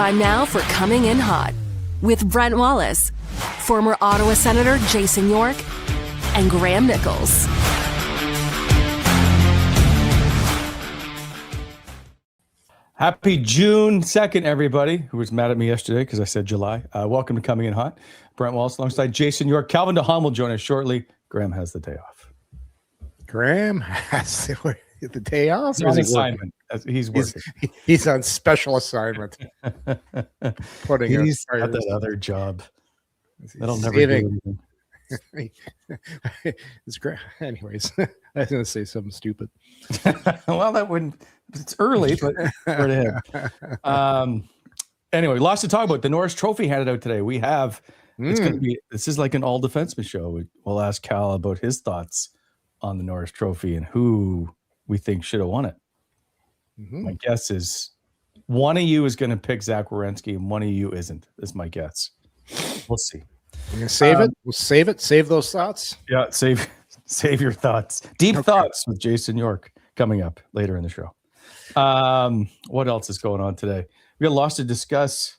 Time now for Coming In Hot with Brent Wallace, former Ottawa Senator Jason York, and Graham Nichols. Happy June 2nd, everybody who was mad at me yesterday because I said July. Welcome to Coming In Hot. Brent Wallace alongside Jason York. Calvin de Haan will join us shortly. Graham has the day off. Graham has the day off? He's on assignment. He's working. He's on special assignment. He's got that other job. That'll never do anything. It's great. Anyways, I was going to say something stupid. Well, that wouldn't. It's early, but right ahead. Anyway, lots to talk about. The Norris Trophy handed out today. We have. It's going to be. This is like an all defenseman show. We'll ask Cal about his thoughts on the Norris Trophy and who we think should have won it. My guess is one of you is going to pick Zach Werenski and one of you isn't. Is my guess. We'll see. We're going to save it. We'll save it. Save those thoughts. Yeah, save your thoughts. Deep thoughts with Jason York coming up later in the show. What else is going on today? We got lots to discuss.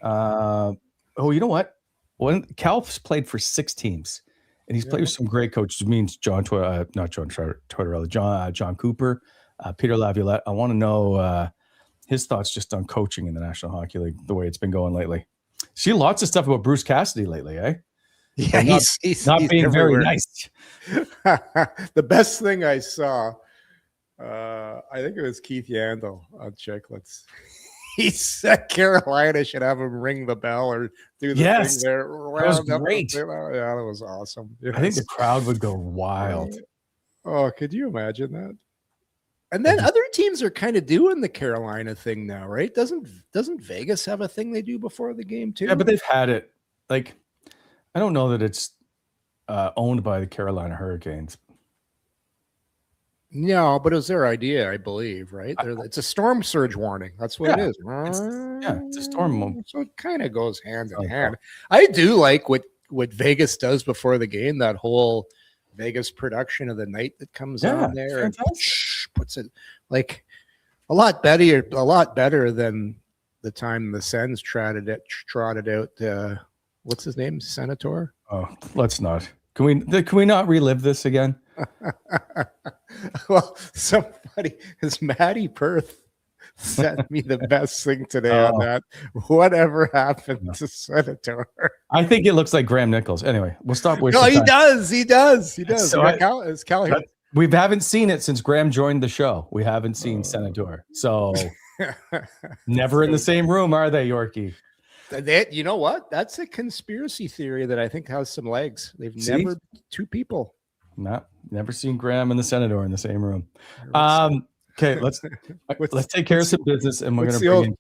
You know what? Cal's played for 6 teams, and he's played with some great coaches. It means John Cooper, Peter Laviolette. I want to know his thoughts just on coaching in the National Hockey League, the way it's been going lately. See lots of stuff about Bruce Cassidy lately, eh? Yeah, he's not being everywhere. very nice. The best thing I saw, I think it was Keith Yandel on Chicklets. He said Carolina should have him ring the bell or do the thing there. That was great. Yeah, that was awesome. I think the crowd would go wild. Oh, could you imagine that? And then other teams are kind of doing the Carolina thing now, right? Doesn't Vegas have a thing they do before the game too? Yeah, but they've had it. Like, I don't know that it's owned by the Carolina Hurricanes. No, but it was their idea, I believe, right? It's a storm surge warning. That's what it is. It's a storm. So it kind of goes hand in hand. I do like what Vegas does before the game, that whole Vegas production of the night that comes on there and puts it like a lot better than the time the Sens trotted out what's his name? Senator? Oh, let's not. Can we not relive this again? Well, somebody is Matty Perth sent me the best thing today on that. Whatever happened to Senator? I think it looks like Graham Nichols. Anyway, we'll stop wasting time. He does. So is Cal here? We haven't seen it since Graham joined the show. We haven't seen Senator. So never in the same room, are they, Yorkie? You know what? That's a conspiracy theory that I think has some legs. They've never two people. Never seen Graham and the Senator in the same room. Okay, let's take care of some business, and we're going to bring in.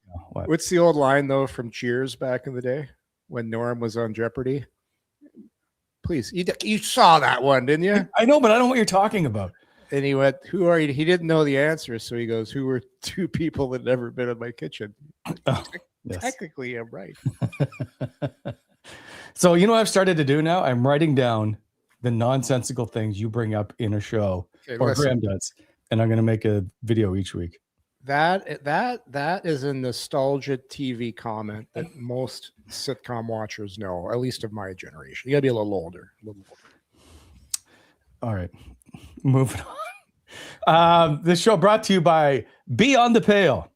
What's the old line though from Cheers back in the day when Norm was on Jeopardy? Please, you saw that one, didn't you? I know, but I don't know what you're talking about. And he went, "Who are you?" He didn't know the answer, so he goes, "Who were 2 people that never been in my kitchen?" Technically, I'm right. So you know what I've started to do now? I'm writing down the nonsensical things you bring up in a show, or Graham does, and I'm going to make a video each week. That is a nostalgia TV comment that most sitcom watchers know, at least of my generation. You got to be a little older. All right, moving on. This show brought to you by Beyond the Pale.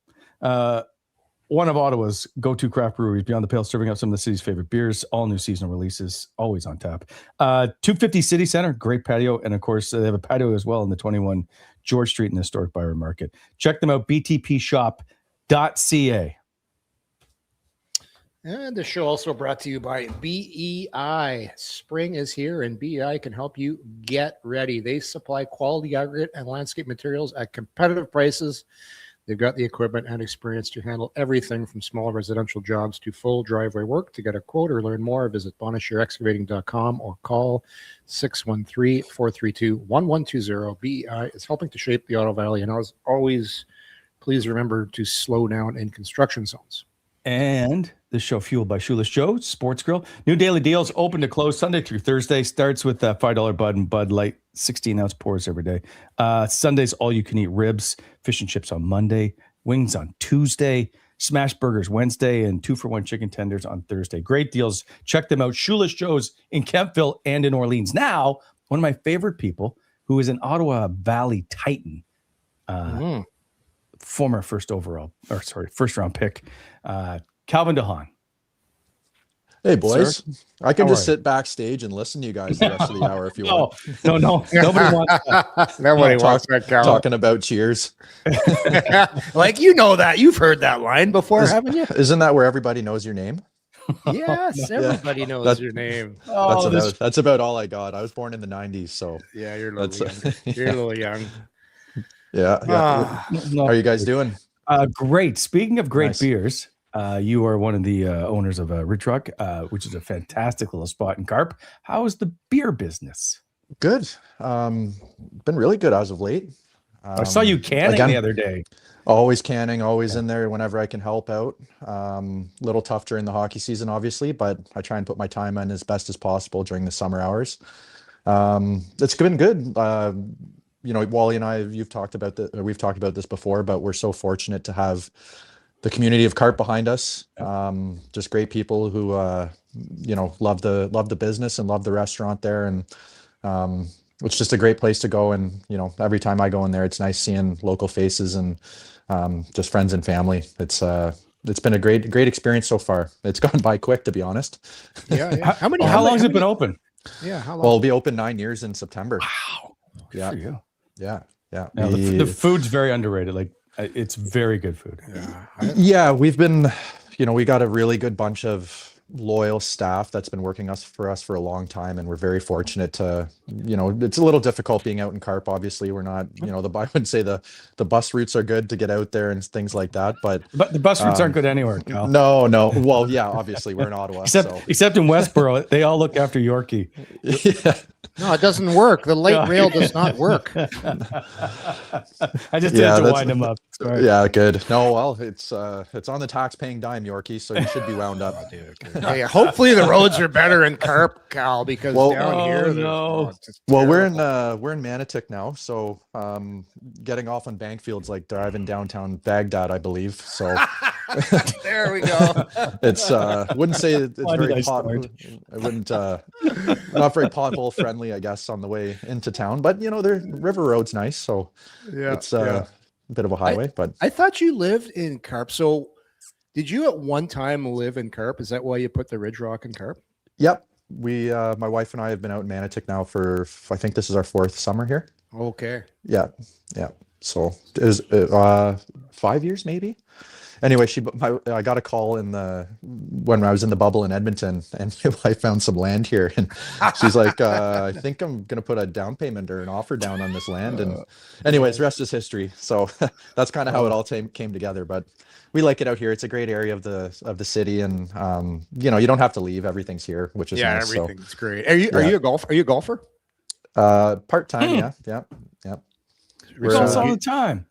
One of Ottawa's go-to craft breweries, Beyond the Pale, serving up some of the city's favorite beers, all new seasonal releases, always on tap. 250 City Center, great patio. And of course, they have a patio as well in the 21 George Street in the historic Byron Market. Check them out, btpshop.ca. And the show also brought to you by BEI. Spring is here, and BEI can help you get ready. They supply quality aggregate and landscape materials at competitive prices. They've got the equipment and experience to handle everything from small residential jobs to full driveway work. To get a quote or learn more, visit BonnechereExcavating.com or call 613-432-1120. BEI is helping to shape the Ottawa Valley. And as always, please remember to slow down in construction zones. And this show fueled by Shoeless Joe Sports Grill. New daily deals open to close Sunday through Thursday. Starts with $5 Bud and Bud Light, 16-ounce pours every day. Sundays, all you can eat ribs, fish and chips on Monday, wings on Tuesday. smash burgers Wednesday and 2-for-1 chicken tenders on Thursday. Great deals. Check them out. Shoeless Joe's in Kempville and in Orleans. Now, one of my favorite people who is an Ottawa Valley Titan, former first round pick, Calvin de Haan. Hey, boys. Sir? I can How just are you? sit backstage and listen to you guys the rest of the hour if you want. No. Nobody wants that. Nobody wants that, Cal. Talking about cheers. Like, you know that. You've heard that line before, haven't you? Isn't that where everybody knows your name? Yes, everybody knows your name. That's about all I got. I was born in the 90s, so Yeah, you're a little young. You're a little young. yeah. No. How are you guys doing? Great. Speaking of great Nice. beers, you are one of the owners of Ridge Rock, which is a fantastic little spot in Carp. How is the beer business? Good. Been really good as of late. I saw you canning the other day. Always canning, always in there whenever I can help out. Little tough during the hockey season, obviously, but I try and put my time in as best as possible during the summer hours. It's been good. Wally and I, we've talked about this before, but we're so fortunate to have the community of Carp behind us. Just great people who, love the business and love the restaurant there. And it's just a great place to go. And, every time I go in there, it's nice seeing local faces and just friends and family. It's been a great experience so far. It's gone by quick, to be honest. Yeah. How long has it been open? Yeah. How long? Well, it'll be open 9 years in September. Wow. Good Yeah. for you. Yeah. No, the food's very underrated. Like, it's very good food. Yeah, we've been, we got a really good bunch of loyal staff that's been working for us for a long time, and we're very fortunate to, it's a little difficult being out in Carp. Obviously, we're not, I wouldn't say the bus routes are good to get out there and things like that, but the bus routes aren't good anywhere, Cal. No. Well, yeah, obviously we're in Ottawa, except in Westboro, they all look after Yorkie. Yeah. No, it doesn't work. The light rail does not work. I just had to wind them up. Sorry. Yeah, good. No, well, it's on the tax-paying dime, Yorkie, so you should be wound up. Hey, hopefully the roads are better in Carp, Cal, because down here. We're in Manotick now, so getting off on Bankfield's like driving downtown Baghdad, I believe. So there we go. It's wouldn't say it's very not very pothole friendly, I guess, on the way into town. But the river road's nice, so it's a bit of a highway. But I thought you lived in Carp. So did you at one time live in Carp? Is that why you put the Ridge Rock in Carp? Yep. We my wife and I have been out in Manotick now for, I think this is our 4th summer here. Okay. Yeah. So it was 5 years maybe. Anyway, I got a call when I was in the bubble in Edmonton, and my wife found some land here, and she's like, I think I'm gonna put a down payment or an offer down on this land. And anyways, rest is history. So that's kind of how it all came together. But we like it out here. It's a great area of the city, and you don't have to leave. Everything's here, which is nice. Everything's great. Are you a golfer? Are you a golfer? Part-time, yeah. Results all the time.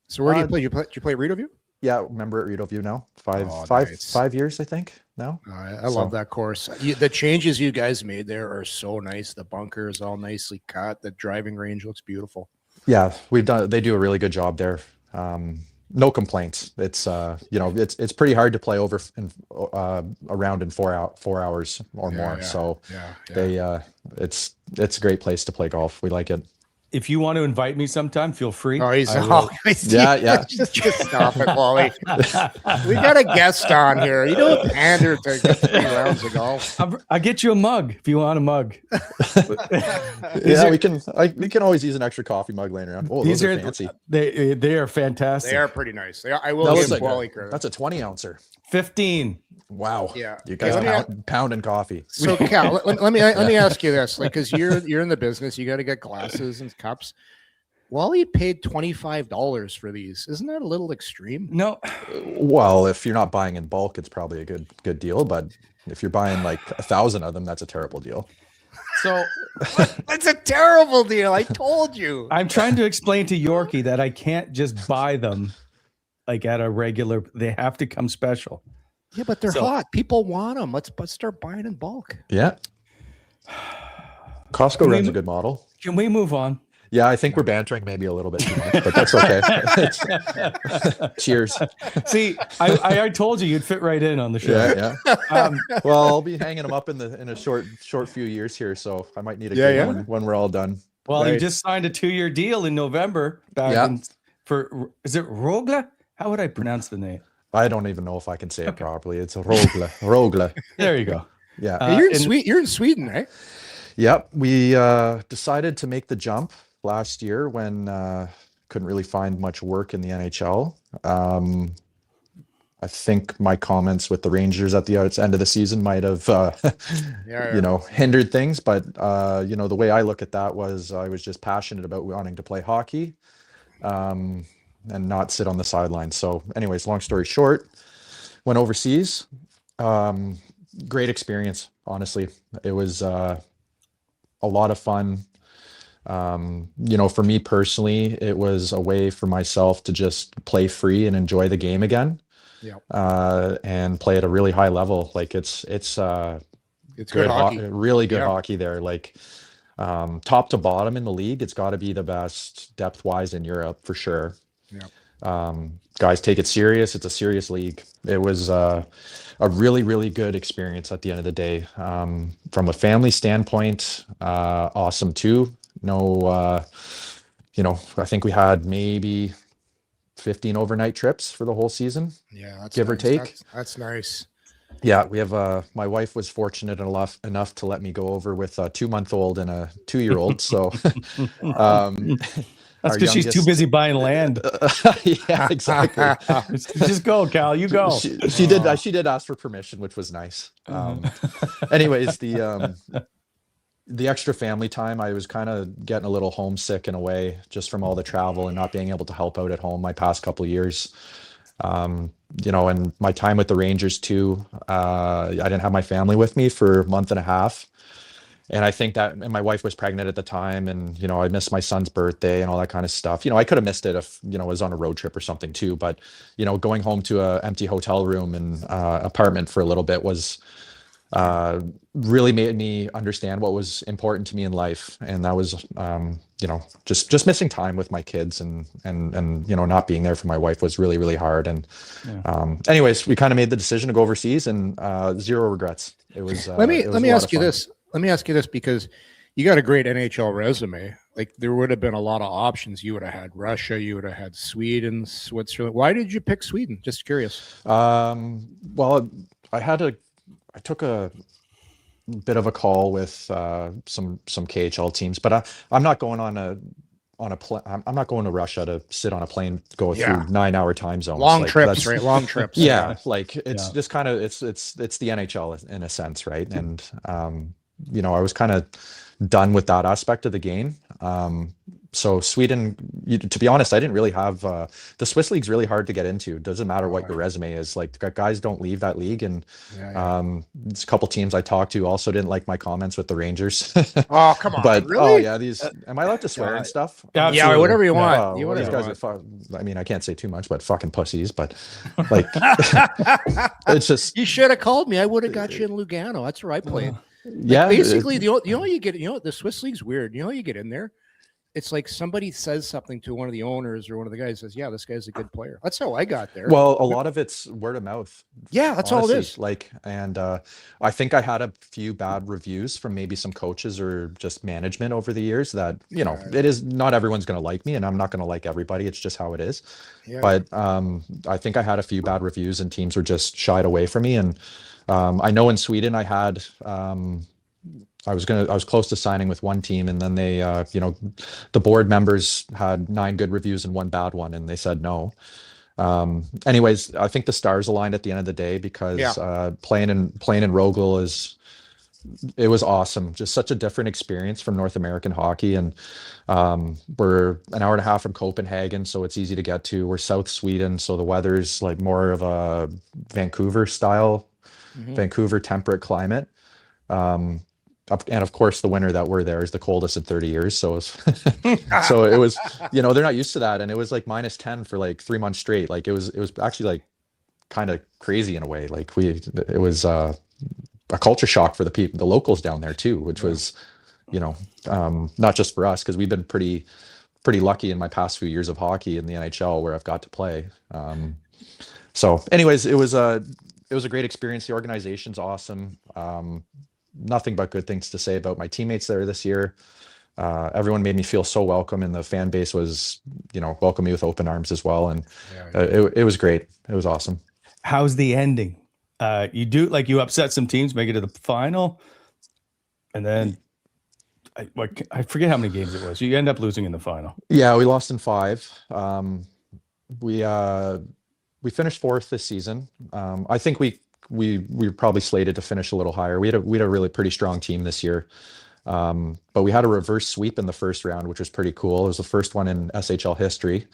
So where do you play? Do you play Rideau View? Yeah, member at Rideau View now. Nice. 5 years, I think, now. I love that course. The changes you guys made there are so nice. The bunker is all nicely cut. The driving range looks beautiful. Yeah, they do a really good job there. No complaints. It's it's pretty hard to play over around in 4 hours or more. So it's a great place to play golf. We like it. If you want to invite me sometime, feel free. Oh, Yeah. Just stop it, Wally. We got a guest on here. You don't pander to get 3 rounds of golf. I'll get you a mug if you want a mug. We can always use an extra coffee mug laying around. Oh, those are fancy. They are fantastic. They are pretty nice. I will give Wally credit. That's a 20-ouncer. 15. Wow. Yeah. You guys pounding coffee. So Cal, let me ask you this, because you're in the business, you got to get glasses and cups. Wally paid $25 for these. Isn't that a little extreme? No. Well, if you're not buying in bulk, it's probably a good deal. But if you're buying like 1,000 of them, that's a terrible deal. So that's a terrible deal. I told you. I'm trying to explain to Yorkie that I can't just buy them like at a regular. They have to come special. Yeah, but they're hot. People want them. Let's start buying in bulk. Yeah. Costco runs a good model. Can we move on? Yeah, I think we're bantering maybe a little bit too much, but that's okay. Cheers. See, I told you you'd fit right in on the show. Yeah. Well, I'll be hanging them up in a short few years here, so I might need a good one when we're all done. Well, he just signed a 2-year deal in November. Is it Rogla? How would I pronounce the name? I don't even know if I can say it properly. It's Rogla. There you go. Yeah. You're in Sweden, right? Yep. We decided to make the jump last year when couldn't really find much work in the NHL. I think my comments with the Rangers at the end of the season might have, hindered things. But, the way I look at that was I was just passionate about wanting to play hockey and not sit on the sidelines. So anyways, long story short, went overseas. Great experience, honestly. It was a lot of fun. For me personally, it was a way for myself to just play free and enjoy the game again. And play at a really high level. Like it's good hockey. Really good hockey there. Like top to bottom in the league, it's got to be the best depth wise in Europe for sure. Guys take it serious. It's a serious league. It was a really, really good experience at the end of the day. From a family standpoint, awesome too. I think we had maybe 15 overnight trips for the whole season. Yeah, that's give nice. or take. That's nice. Yeah, we have my wife was fortunate enough to let me go over with a 2-month-old and a 2-year-old. So that's because she's too busy buying land. Yeah, exactly. Just go, Cal. You go. She did ask for permission, which was nice. Anyways, the extra family time, I was kind of getting a little homesick in a way, just from all the travel and not being able to help out at home my past couple of years. And my time with the Rangers too. I didn't have my family with me for a month and a half. And I think and my wife was pregnant at the time, and, I missed my son's birthday and all that kind of stuff. I could have missed it if, I was on a road trip or something too, but, going home to a empty hotel room and apartment for a little bit was, really made me understand what was important to me in life. And that was, just missing time with my kids and not being there for my wife was really, really hard. And, anyways, we kind of made the decision to go overseas, and, zero regrets. It was, let me ask you this. Let me ask you this, because you got a great NHL resume. Like, there would have been a lot of options. You would have had Russia, you would have had Sweden, Switzerland. Why did you pick Sweden? Just curious. Well, I took a bit of a call with some KHL teams, but I'm not going on a plane. I'm not going to Russia to sit on a plane, go through 9-hour time zones. Long trips, right? Long trips. Yeah, like it's just kind of it's the NHL in a sense, right? And I was kind of done with that aspect of the game. So Sweden, to be honest, I didn't really have the Swiss league's really hard to get into. It doesn't matter what your resume is. Like, guys don't leave that league. And there's a couple teams I talked to also didn't like my comments with the Rangers. Oh, come on. But really? Am I allowed to swear and stuff? Yeah, whatever you want. These guys are I can't say too much, but fucking pussies. But like, it's just, you should have called me. I would have got you in Lugano. That's where I played. Yeah. Basically, the Swiss league's weird. You get in there. It's like somebody says something to one of the owners or one of the guys says, yeah, this guy's a good player. That's how I got there. Well, a lot of it's word of mouth. Yeah, that's honestly all it is. Like, and I think I had a few bad reviews from maybe some coaches or just management over the years that, it is not everyone's going to like me, and I'm not going to like everybody. It's just how it is. Yeah. But I think I had a few bad reviews and teams were just shied away from me. And I know in Sweden I had, I was close to signing with one team, and then they, the board members had 9 good reviews and 1 bad one, and they said no. Anyways, I think the stars aligned at the end of the day, because playing in Rogel it was awesome. Just such a different experience from North American hockey. And we're an hour and a half from Copenhagen, so it's easy to get to. We're South Sweden, so the weather's like more of a Vancouver style, Vancouver temperate climate. And of course, the winter that we're there is the coldest in 30 years. So so it was, they're not used to that. And it was like -10 for like 3 months straight. Like it was actually like kind of crazy in a way. Like it was a culture shock for the locals down there too, which was not just for us, because we've been pretty lucky in my past few years of hockey in the NHL where I've got to play. So anyways, it was a great experience. The organization's awesome. Nothing but good things to say about my teammates there this year. Everyone made me feel so welcome, and the fan base was, welcomed me with open arms as well. And it was great. It was awesome. How's the ending? You upset some teams, make it to the final, and then I forget how many games it was. You end up losing in the final. Yeah, we lost in 5. We finished 4th this season. I think we were probably slated to finish a little higher. We had a really pretty strong team this year. But we had a reverse sweep in the first round, which was pretty cool. It was the first one in SHL history.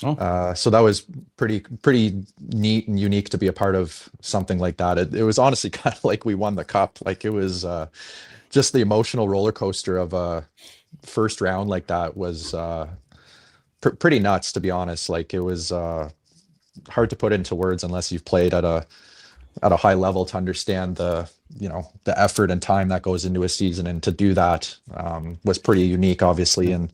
So that was pretty neat and unique to be a part of something like that. It was honestly kind of like we won the cup. Like, it was just the emotional roller coaster of a first round like that was pretty nuts, to be honest. Like, it was hard to put into words unless you've played at a high level to understand the effort and time that goes into a season. And to do that was pretty unique, obviously. And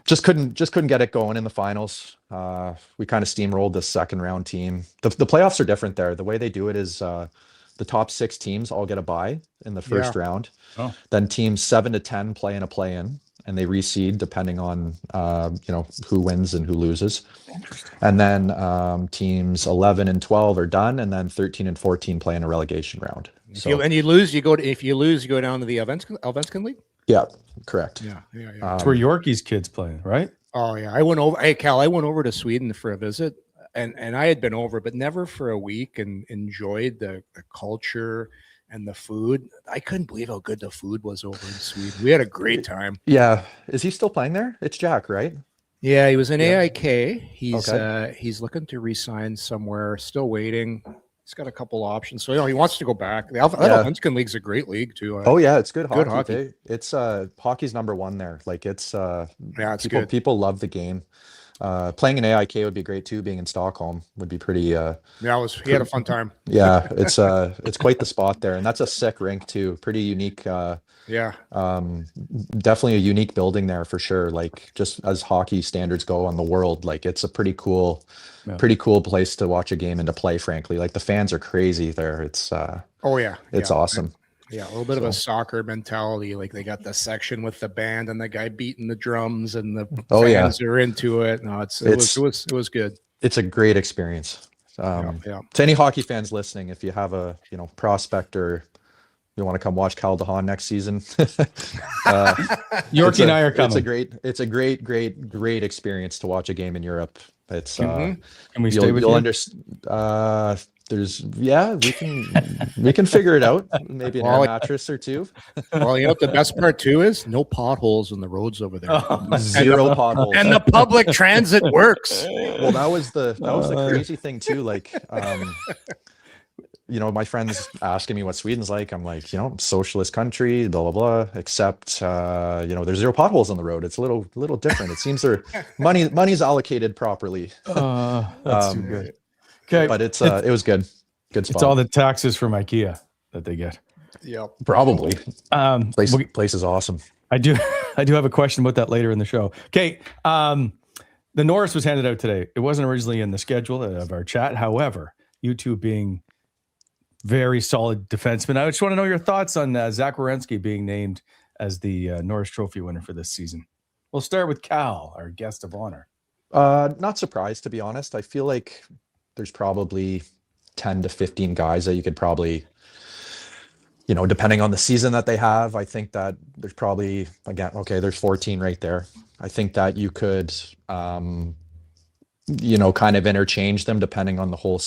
just couldn't get it going in the finals. We kind of steamrolled the second round team. The playoffs are different there. The way they do it is the top 6 teams all get a bye in the first round. Then teams 7 to 10 play in a play-in, and they reseed depending on who wins and who loses. And then teams 11 and 12 are done, and then 13 and 14 play in a relegation round. If you lose, you go down to the Allsvenskan League. Yeah, correct. Yeah. It's where Yorkie's kids play, right? Oh yeah, I went over. Hey Cal, I went over to Sweden for a visit, and I had been over, but never for a week, and enjoyed the culture and the food. I couldn't believe how good the food was over in Sweden. We had a great time. Yeah. Is he still playing there? It's Jack, right? Yeah, he was in AIK. He's looking to re-sign somewhere. Still waiting. He's got a couple options, so he wants to go back. The Allsvenskan League's a great league too. It's good hockey. It's hockey's number 1 there. Like, it's it's good. People love the game. Playing in AIK would be great too. Being in Stockholm would be pretty. He had a fun time. Yeah, it's quite the spot there, and that's a sick rink too. Pretty unique. Definitely a unique building there for sure. Like, just as hockey standards go on the world, like, it's a pretty cool place to watch a game and to play. Frankly, like, the fans are crazy there. It's it's awesome. Yeah, a little bit of a soccer mentality. Like, they got the section with the band and the guy beating the drums, and the fans are into it. No, it was good. It's a great experience. To any hockey fans listening, if you have a prospect or you want to come watch Calvin de Haan next season, Yorkie and I are coming. It's a great experience to watch a game in Europe. It's Can we stay with you? We can figure it out. Maybe an air mattress or 2. Well, you know what the best part too is? No potholes in the roads over there. Zero potholes. And the public transit works. Well, that was the crazy thing too. Like, my friends asking me what Sweden's like. I'm like, socialist country, blah, blah, blah, except, there's 0 potholes on the road. It's a little different. It seems money's allocated properly. That's too good. Okay. But it was good. Good spot. It's all the taxes from IKEA that they get. Yeah, probably. Place is awesome. I do have a question about that later in the show. Okay. The Norris was handed out today. It wasn't originally in the schedule of our chat. However, you two being very solid defensemen, I just want to know your thoughts on Zach Werenski being named as the Norris Trophy winner for this season. We'll start with Cal, our guest of honor. Not surprised, to be honest. I feel like there's probably 10 to 15 guys that you could probably, depending on the season that they have, I think that there's probably, there's 14 right there. I think that you could, kind of interchange them depending on the whole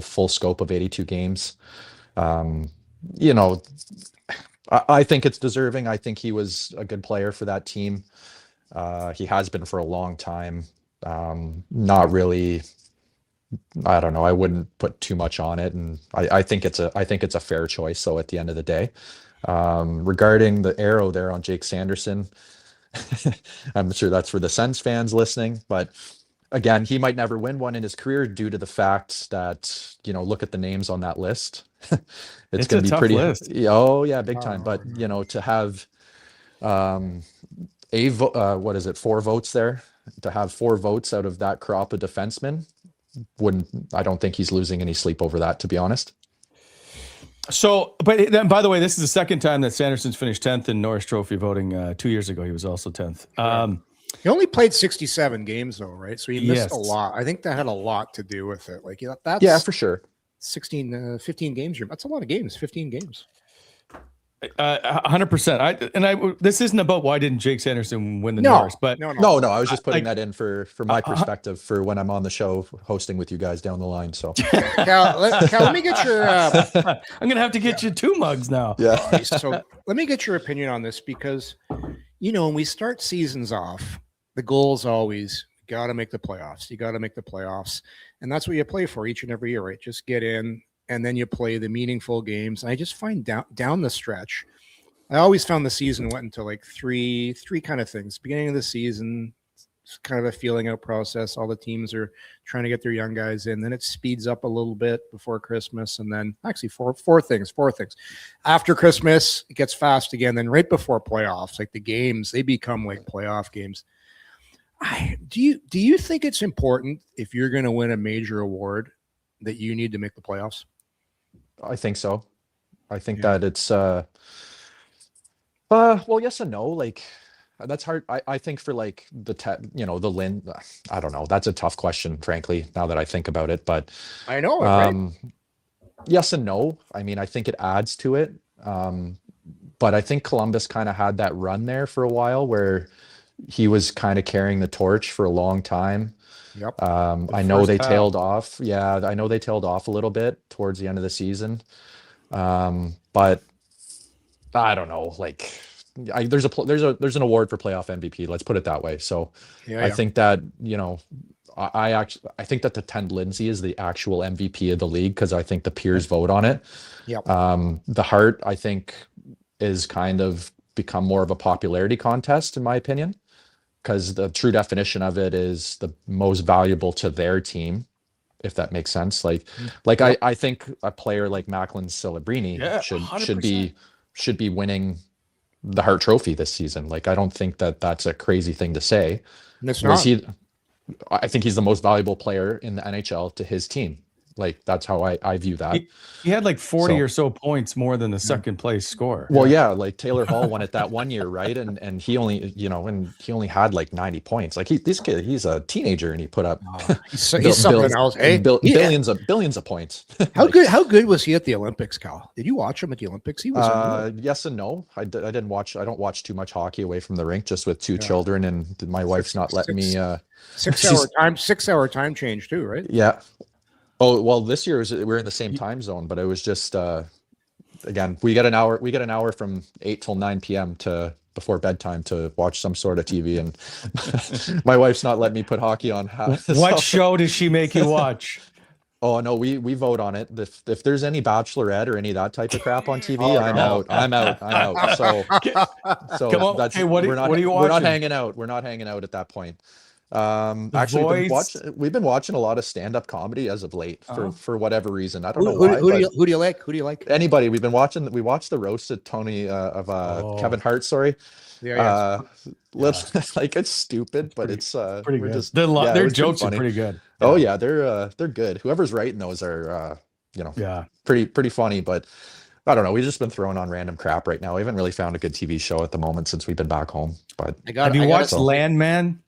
full scope of 82 games. I think it's deserving. I think he was a good player for that team. He has been for a long time. Not really, I don't know. I wouldn't put too much on it, and I think it's a fair choice. So at the end of the day, regarding the arrow there on Jake Sanderson, I'm sure that's for the Sens fans listening, but again, he might never win one in his career due to the fact that, look at the names on that list. It's going to be pretty list. Oh yeah, big time. But to have What is it? 4 votes there. To have 4 votes out of that crop of defensemen, I don't think he's losing any sleep over that, to be honest. So, but then, by the way, this is the second time that Sanderson's finished 10th in Norris Trophy voting. 2 years ago, he was also 10th. He only played 67 games though, right? So he missed Yes. a lot. I think that had a lot to do with it. Like, that's Yeah, for sure. 15 games. That's a lot of games. 15 games. 100%. This isn't about why didn't Jake Sanderson win the Norris, but No. I was just putting that in for my perspective for when I'm on the show hosting with you guys down the line. So, Cal, let me get your. I'm gonna have to get you 2 mugs now. Yeah. So let me get your opinion on this because, when we start seasons off, the goal is always got to make the playoffs. You got to make the playoffs, and that's what you play for each and every year, right? Just get in. And then you play the meaningful games. And I just find down the stretch, I always found the season went into like three kind of things. Beginning of the season, it's kind of a feeling out process. All the teams are trying to get their young guys in. Then it speeds up a little bit before Christmas. And then actually four things. After Christmas, it gets fast again. Then right before playoffs, like the games, they become like playoff games. Do you think it's important if you're going to win a major award that you need to make the playoffs? I think so. I think that it's well, yes and no. Like, that's hard. I think for like the Lynn, I don't know. That's a tough question, frankly, now that I think about it. But I know. Right? Yes and no. I mean, I think it adds to it. But I think Columbus kind of had that run there for a while where he was kind of carrying the torch for a long time. Yep. I know they tailed off. Yeah, I know they tailed off a little bit towards the end of the season. But I don't know. Like, there's an award for playoff MVP. Let's put it that way. So I think that I think that the Ted Lindsay is the actual MVP of the league because I think the peers vote on it. Yep. The Hart I think is kind of become more of a popularity contest in my opinion. Because the true definition of it is the most valuable to their team, if that makes sense. I think a player like Macklin Celebrini should be winning the Hart Trophy this season. Like, I don't think that that's a crazy thing to say. It's not. I think he's the most valuable player in the NHL to his team. Like, that's how I view that. He had like 40 or so points more than the second place score. Well, yeah, like Taylor Hall won it that one year, right? And he only, he only had like 90 points. Like he's a teenager and he put up he's something else. Hey, billions of points. How good was he at the Olympics, Cal? Did you watch him at the Olympics? He was yes and no. I don't watch too much hockey away from the rink, just with 2 children, and my wife's not letting me 6 hour time change too, right? Yeah. Oh, well, this year we're in the same time zone, but it was just again, we get an hour from 8 till 9 p.m. to before bedtime to watch some sort of TV, and my wife's not letting me put hockey on. What show does she make you watch? Oh no, we vote on it. If there's any Bachelorette or any of that type of crap on TV, I'm out. So come on. that's hey, what are you watching? We're not hanging out. We're not hanging out at that point. Actually, we've been watching a lot of stand-up comedy as of late for whatever reason. I don't know why. Who do you like? Who do you like? Anybody. We watched the roast of Tony Kevin Hart. Sorry. Let's like, it's stupid, but it's pretty good. Their jokes are pretty good. Oh yeah, they're good. Whoever's writing those are pretty funny, but I don't know. We've just been throwing on random crap right now. We haven't really found a good TV show at the moment since we've been back home. But have you watched Landman?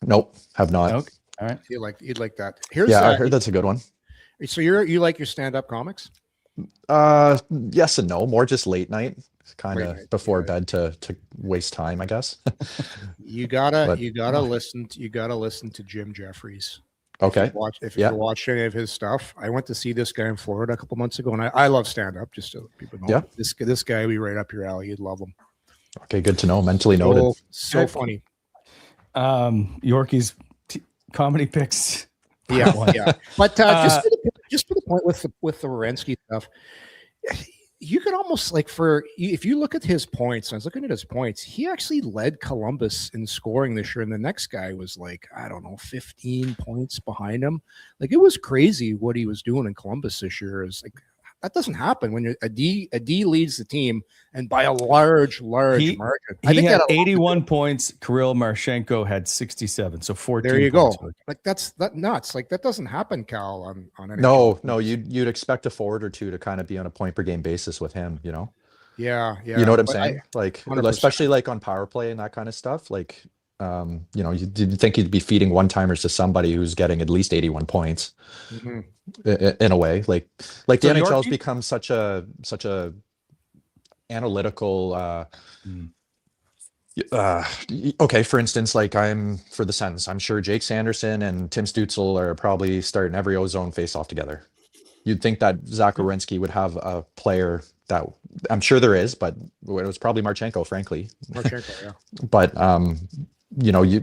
Nope, have not. Okay. All right. You'd like that. I heard that's a good one. So you like your stand-up comics? Yes and no. More just late night, kind of before bed to waste time, I guess. you gotta listen to Jim Jeffries. Okay. If you watch any of his stuff, I went to see this guy in Florida a couple months ago, and I love stand-up. Just so people know, this guy will be right up your alley. You'd love him. Okay, good to know. Mentally noted. So funny. Yorkie's comedy picks. Yeah. But just for the point with the Werenski stuff, you could almost if you look at his points. I was looking at his points. He actually led Columbus in scoring this year, and the next guy was 15 points behind him. Like, it was crazy what he was doing in Columbus this year. Is like That doesn't happen when you're a D leads the team and by a large margin. He had 81 points. Kirill Marchenko had 67. So 14. There you go. Points. Like that's nuts. Like that doesn't happen, Cal, on any. No, you'd expect a forward or two to kind of be on a point per game basis with him, you know? Yeah. You know what I'm saying? 100%. Especially like on power play and that kind of stuff. Like, you didn't think you'd be feeding one-timers to somebody who's getting at least 81 points in a way. Like the NHL's become such a analytical, okay, for instance, like I'm for the Sens, I'm sure Jake Sanderson and Tim Stützle are probably starting every ozone face-off together. You'd think that Zach Werenski would have a player that I'm sure there is, but it was probably Marchenko, frankly. Yeah. But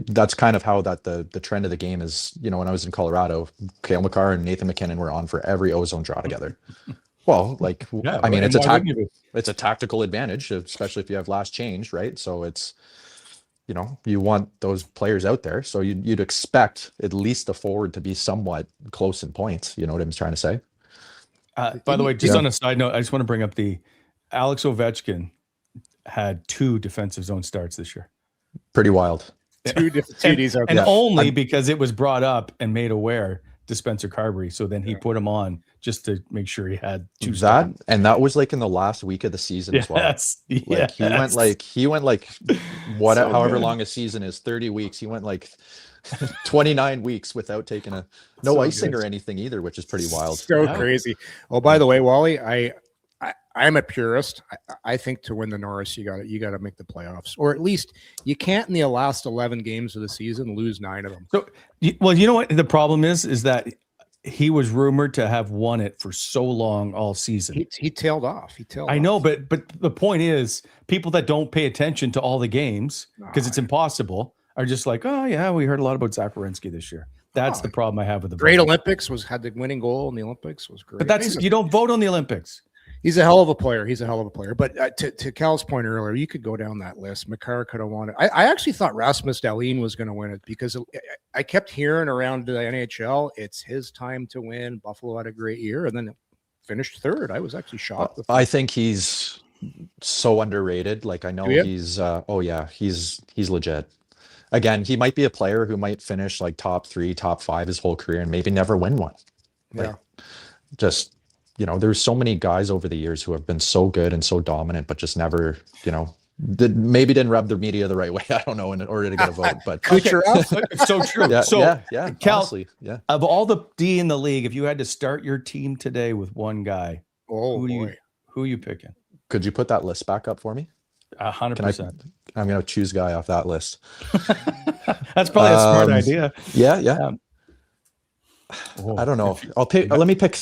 that's kind of how the trend of the game is. You know, when I was in Colorado, Cale Makar and Nathan McKinnon were on for every ozone draw together. Well, like, yeah, I mean, it's a tactical advantage, especially if you have last change, right? So it's, you want those players out there. So you'd expect at least the forward to be somewhat close in points. You know what I'm trying to say? By the way, just on a side note, I just want to bring up the Alex Ovechkin had 2 defensive zone starts this year. Pretty wild. And only because it was brought up and made aware to Spencer Carberry. So then he put him on just to make sure he had 2 starts. And that was like in the last week of the season as well. He went like however long a season is, 30 weeks. He went like 29 weeks without taking no icing or anything either, which is pretty wild. So crazy. Oh, by the way, Wally, I'm a purist. I think to win the Norris, you got to make the playoffs, or at least you can't in the last 11 games of the season lose 9 of them. So, well, you know what the problem is that he was rumored to have won it for so long all season. He tailed off. I know, but the point is, people that don't pay attention to all the games because it's impossible are just like, oh yeah, we heard a lot about Zach Werenski this year. That's the problem I have with the great Olympics had the winning goal in the Olympics was great. But you don't vote on the Olympics. He's a hell of a player. But to Cal's point earlier, you could go down that list. Makar could have won it. I actually thought Rasmus Dahlin was going to win it because I kept hearing around the NHL, it's his time to win. Buffalo had a great year, and then finished 3rd. I was actually shocked. I think he's so underrated. Like, I know he's he's legit. Again, he might be a player who might finish like top 3, top 5 his whole career and maybe never win one. There's so many guys over the years who have been so good and so dominant, but just never, maybe didn't rub the media the right way. I don't know, in order to get a vote. But it's so true. Yeah. Cal, honestly, of all the D in the league, if you had to start your team today with one guy, who are you picking? Could you put that list back up for me? 100%. I'm going to choose a guy off that list. That's probably a smart idea. Yeah. I don't know. I'll pick. Let me pick.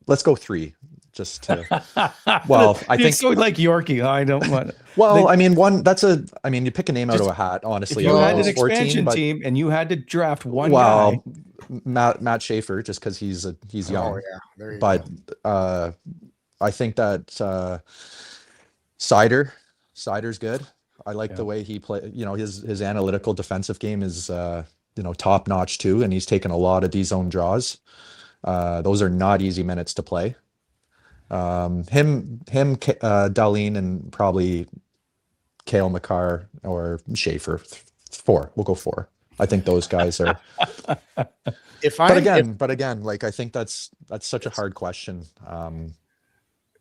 Let's go 3. Just to. Well, I think so. Like Yorkie, I don't want. Well, I mean, you pick a name out of a hat. Honestly, if you had an expansion team and you had to draft one guy. Matt Schaefer, just because he's young. Oh yeah, there you go. I think that Sider's good. I like the way he play. His analytical defensive game is top notch too, and he's taken a lot of D-zone draws. Those are not easy minutes to play. Dahlin, and probably Cale Makar or Schaefer. 4. We'll go 4. I think those guys are. But again, like, I think that's such a hard question.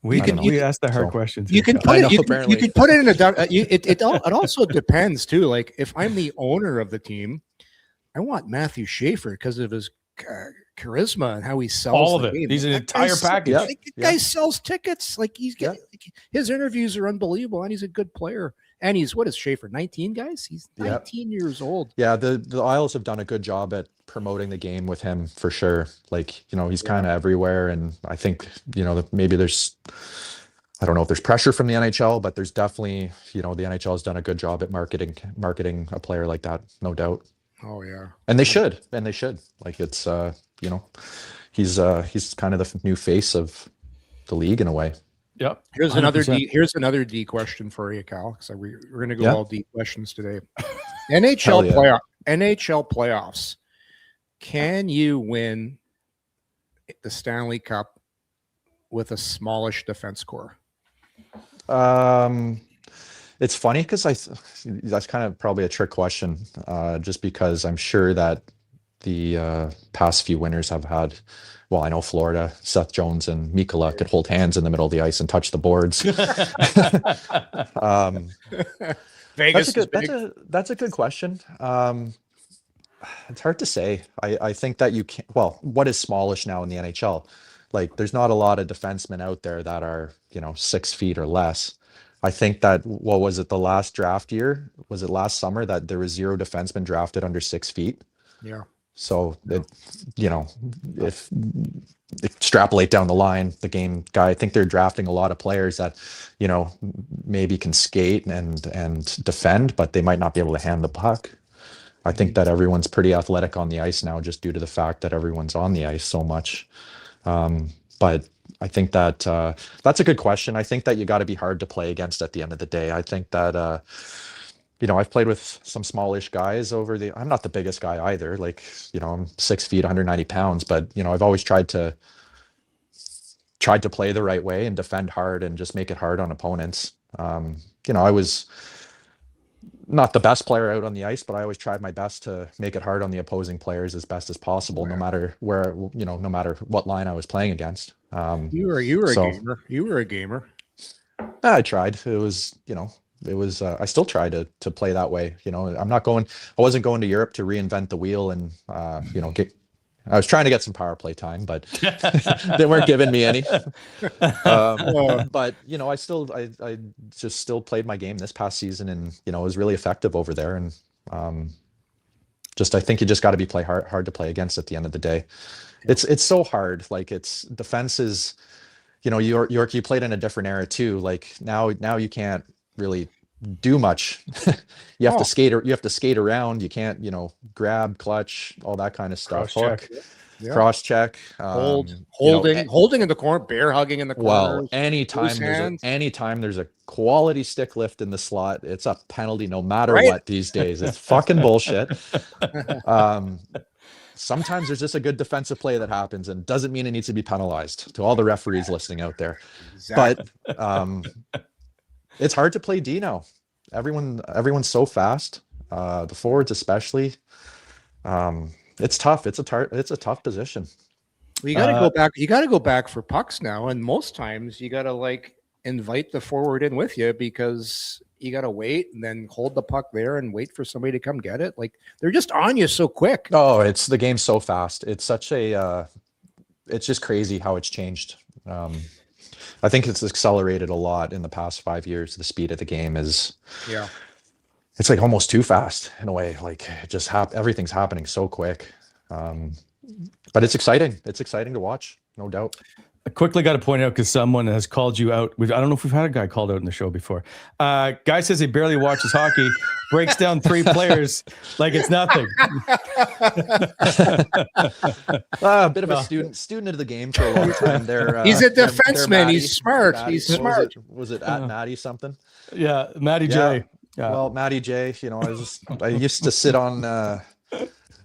We ask the hard questions. You can put it in a. It also depends too. Like, if I'm the owner of the team, I want Matthew Schaefer because of his charisma and how he sells all of the it. game. He's an entire package. The guy sells tickets. Like, his interviews are unbelievable, and he's a good player. And what is Schaefer? 19, guys? He's 19 years old. Yeah, the Isles have done a good job at promoting the game with him for sure. Like, he's kind of everywhere, and I think maybe there's. I don't know if there's pressure from the NHL, but there's definitely the NHL has done a good job at marketing a player like that, no doubt. Oh yeah, and they should. Like, it's he's kind of the new face of the league in a way. Yep. Here's another D question for you, Cal. So we're going to go all D questions today. NHL playoffs. Can you win the Stanley Cup with a smallish defense core? It's funny because that's kind of probably a trick question, just because I'm sure that the past few winners have had, well, I know Florida, Seth Jones and Mikkola could hold hands in the middle of the ice and touch the boards. Vegas that's a good question. It's hard to say. I think that you can't, well, what is smallish now in the NHL? Like, there's not a lot of defensemen out there that are, 6 feet or less. I think that, what was it, the last draft year? Was it last summer that there was 0 defensemen drafted under 6 feet? Yeah. So, if extrapolate down the line, the game guy, I think they're drafting a lot of players that, maybe can skate and defend, but they might not be able to hand the puck. I think that everyone's pretty athletic on the ice now, just due to the fact that everyone's on the ice so much. But I think that that's a good question. I think that you got to be hard to play against at the end of the day. I think that, I've played with some smallish guys I'm not the biggest guy either. Like, I'm 6 feet, 190 pounds, but, I've always tried to play the right way and defend hard and just make it hard on opponents. I was not the best player out on the ice, but I always tried my best to make it hard on the opposing players as best as possible, no matter where, no matter what line I was playing against. You were a gamer. You were a gamer. I tried. It was, I still try to play that way. I wasn't going to Europe to reinvent the wheel and, I was trying to get some power play time, but they weren't giving me any. But I just still played my game this past season, and was really effective over there. And I think you just got to be hard to play against at the end of the day. It's so hard. Like, it's defense is, York, you played in a different era too. Like, now you can't really do much. You have to skate around. You can't, grab, clutch, all that kind of stuff. Cross check, holding in the corner, bear hugging in the corner. Well, anytime there's a quality stick lift in the slot, it's a penalty no matter what these days. It's fucking bullshit. Sometimes there's just a good defensive play that happens and doesn't mean it needs to be penalized, to all the referees listening out there. Exactly. But it's hard to play D now. Everyone's so fast. The forwards especially. It's tough. It's a tough position. Well, you got to go back. You got to go back for pucks now, and most times you got to invite the forward in with you, because you got to wait and then hold the puck there and wait for somebody to come get it. Like, they're just on you so quick. Oh, the game's so fast. It's such a. It's just crazy how it's changed. I think it's accelerated a lot in the past 5 years. The speed of the game is. Yeah. It's like almost too fast in a way. Like, it just everything's happening so quick. But it's exciting. It's exciting to watch, no doubt. I quickly got to point out, because someone has called you out. I don't know if we've had a guy called out in the show before. Guy says he barely watches hockey, breaks down 3 players like it's nothing. A bit of a student of the game for a long time. He's a defenseman. He's smart. He's smart. Was it at Matty something? Yeah, Matty J. Yeah. Well, Matty J, I used to sit on,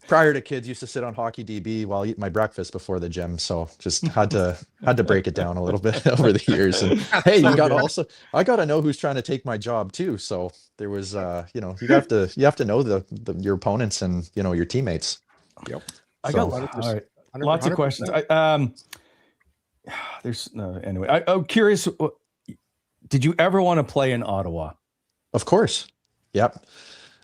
prior to kids, used to sit on Hockey DB while eating my breakfast before the gym. So just had to break it down a little bit over the years. And hey, I got to know who's trying to take my job too. So there was, you have to know your opponents and, your teammates. Yep. I got lots of questions. Anyway, I'm curious. Did you ever want to play in Ottawa? Of course. Yep.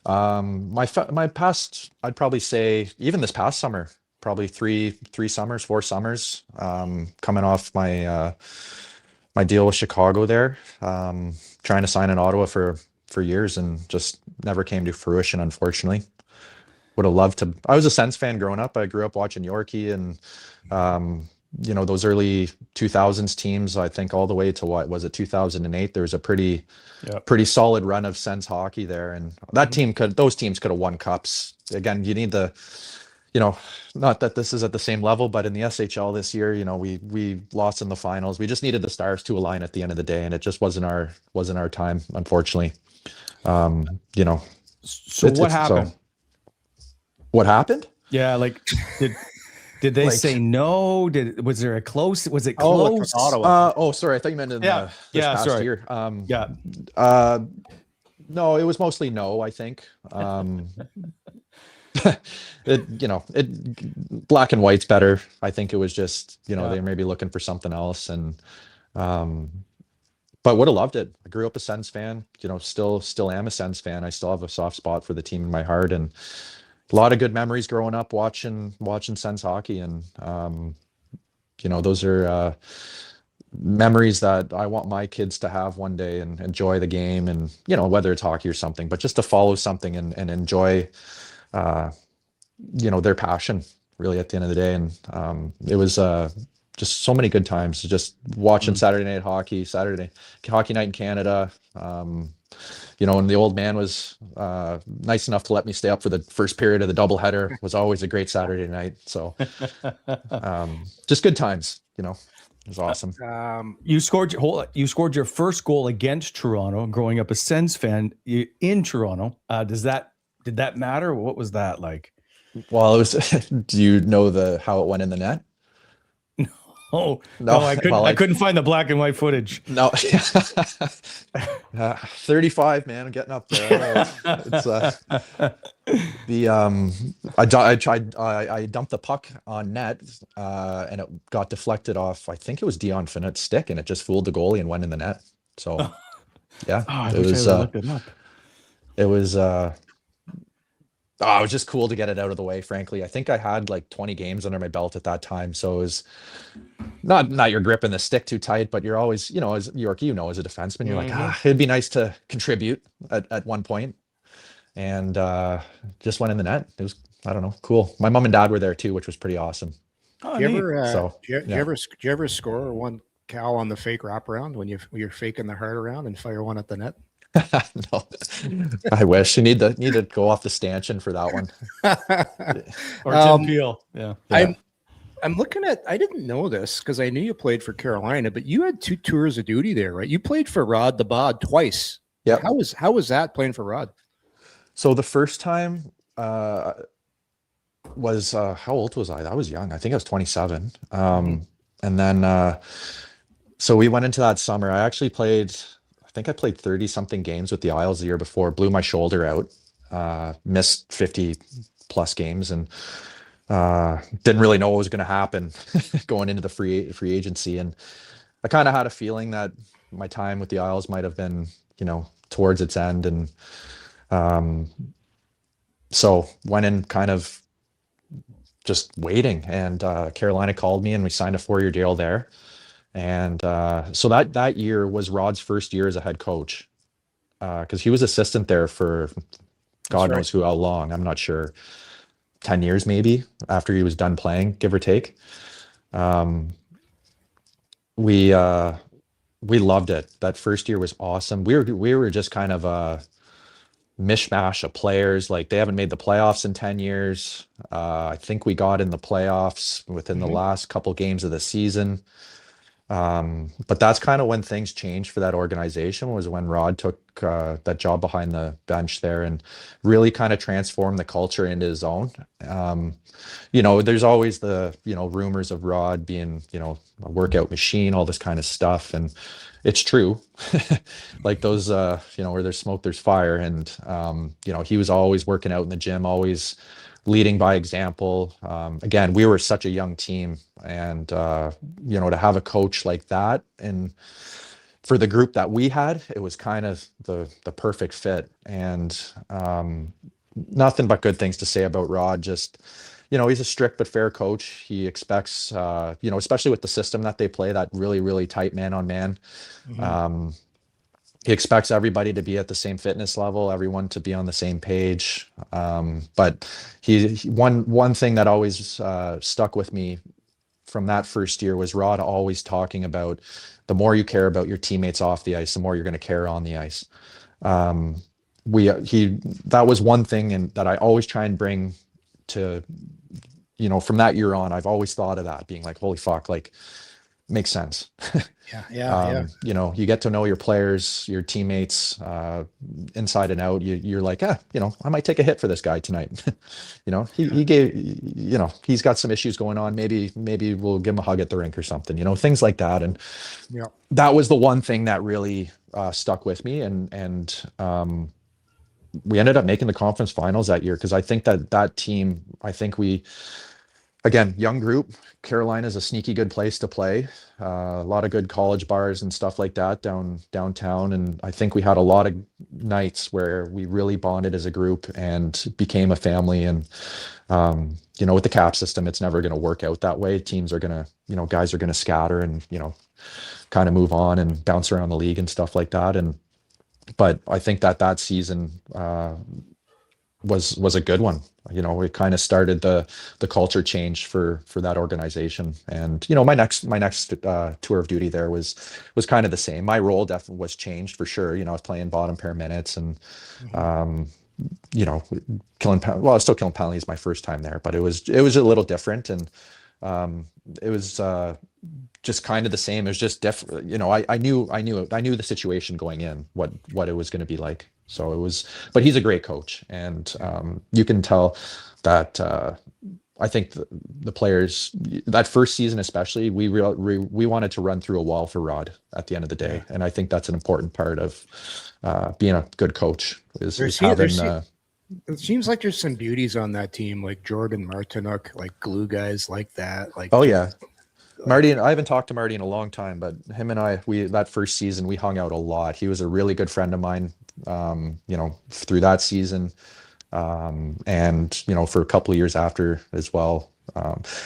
My past, I'd probably say, even this past summer, probably 4 summers, coming off my deal with Chicago there, trying to sign in Ottawa for years, and just never came to fruition, unfortunately. Would have loved to. I was a Sens fan growing up. I grew up watching Yorkie and, those early 2000s teams. I think all the way to, what was it, 2008, there was a pretty solid run of Sens hockey there, and those teams could have won cups. Again, you need not that this is at the same level, but in the SHL this year, we lost in the finals. We just needed the stars to align at the end of the day, and it just wasn't our time, unfortunately. So what happened? What happened? Yeah, like Did they Like- say no? Was there a close? Was it Oh, like close? with Ottawa. Sorry, I thought you meant in Yeah. this Yeah, past sorry. year. Yeah. No, it was mostly no, I think. Black and white's better. I think it was just, Yeah. they may be looking for something else. And but would have loved it. I grew up a Sens fan, still am a Sens fan. I still have a soft spot for the team in my heart, and a lot of good memories growing up watching Sens hockey. And those are memories that I want my kids to have one day and enjoy the game, and whether it's hockey or something, but just to follow something and enjoy their passion really at the end of the day. And it was just so many good times just watching Saturday night hockey night in Canada. And the old man was nice enough to let me stay up for the first period of the doubleheader. It was always a great Saturday night. So just good times, it was awesome. You scored your first goal against Toronto growing up a Sens fan in Toronto. Did that matter? What was that like? Well, it was, do you know how it went in the net? No, No, I couldn't find the black and white footage. No, 35, man, I'm getting up there. It's I dumped the puck on net, and it got deflected off. I think it was Dion Finnett's stick, and it just fooled the goalie and went in the net. So, yeah, it was just cool to get it out of the way, frankly. I think I had like 20 games under my belt at that time. So it was not you're gripping the stick too tight, but you're always, as Yorkie, as a defenseman, you're like, it'd be nice to contribute at one point. And just went in the net. It was, I don't know, cool. My mom and dad were there too, which was pretty awesome. Do you ever score one, Cal, on the fake wraparound when you're faking the heart around and fire one at the net? No, I wish. You need to go off the stanchion for that one. Or Tim Peel. Yeah. I'm looking at, I didn't know this because I knew you played for Carolina, but you had 2 tours of duty there, right? You played for Rod the Bod twice. Yeah. How was that playing for Rod? So the first time was how old was I? I was young. I think I was 27. And then so we went into that summer. I think I played 30 something games with the Isles the year before, blew my shoulder out, missed 50 plus games, and didn't really know what was going to happen going into the free agency. And I kind of had a feeling that my time with the Isles might have been, towards its end. And so went in kind of just waiting, and Carolina called me and we signed a 4-year deal there. And so that year was Rod's first year as a head coach, because he was assistant there for God knows how long. I'm not sure, 10 years maybe, after he was done playing, give or take. We loved it. That first year was awesome. We were just kind of a mishmash of players. Like, they haven't made the playoffs in 10 years. I think we got in the playoffs within the last couple games of the season. But that's kind of when things changed for that organization, was when Rod took that job behind the bench there and really kind of transformed the culture into his own. There's always the, rumors of Rod being, a workout machine, all this kind of stuff. And it's true. Like those, where there's smoke, there's fire. And, he was always working out in the gym, always leading by example. Again, we were such a young team, and to have a coach like that, and for the group that we had, it was kind of the perfect fit. And nothing but good things to say about Rod. Just, he's a strict but fair coach. He expects, especially with the system that they play, that really, really tight man on man. He expects everybody to be at the same fitness level, everyone to be on the same page. But one thing that always stuck with me from that first year was Rod always talking about, the more you care about your teammates off the ice, the more you're going to care on the ice. That was one thing that I always try and bring to, from that year on. I've always thought of that, being like, holy fuck, like, makes sense. Yeah. You know, you get to know your players, your teammates, inside and out. You're like, you know, I might take a hit for this guy tonight. You know, he gave, you know, he's got some issues going on. Maybe we'll give him a hug at the rink or something, you know, things like that. And Yeah. that was the one thing that really stuck with me. And we ended up making the conference finals that year, because I think that team, again, young group. Carolina is a sneaky good place to play. A lot of good college bars and stuff like that downtown. And I think we had a lot of nights where we really bonded as a group and became a family. And, you know, with the cap system, it's never going to work out that way. Teams are going to, you know, guys are going to scatter and, you know, kind of move on and bounce around the league and stuff like that. But I think that season was a good one. You know, it kind of started the culture change for that organization. And, you know, my next tour of duty there was kind of the same. My role definitely was changed for sure. You know, I was playing bottom pair minutes and, you know, I was still killing penalties my first time there, but it was a little different. And it was just kind of the same. It was just different. You know, I knew the situation going in, what it was going to be like. So it was, but he's a great coach, and you can tell that I think the players that first season especially, we wanted to run through a wall for Rod at the end of the day, and I think that's an important part of being a good coach is having. It seems like there's some beauties on that team, like Jordan Martinook, like glue guys like that. Like, oh yeah. Marty, and I haven't talked to Marty in a long time, but him and I, that first season, we hung out a lot. He was a really good friend of mine, you know, through that season. And, you know, for a couple of years after as well.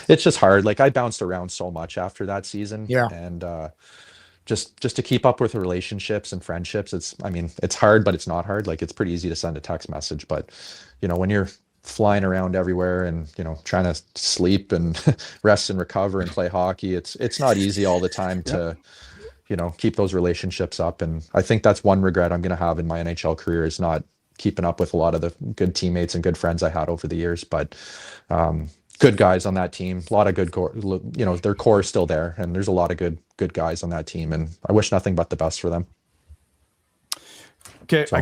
It's just hard. Like, I bounced around so much after that season. Yeah. And just to keep up with the relationships and friendships, it's hard, but it's not hard. Like, it's pretty easy to send a text message, but, you know, when you're flying around everywhere and, you know, trying to sleep and rest and recover and play hockey, it's not easy all the time to, you know, keep those relationships up. And I think that's one regret I'm going to have in my NHL career, is not keeping up with a lot of the good teammates and good friends I had over the years. But good guys on that team, a lot of good core, you know, their core is still there, and there's a lot of good guys on that team, and I wish nothing but the best for them. Okay, so.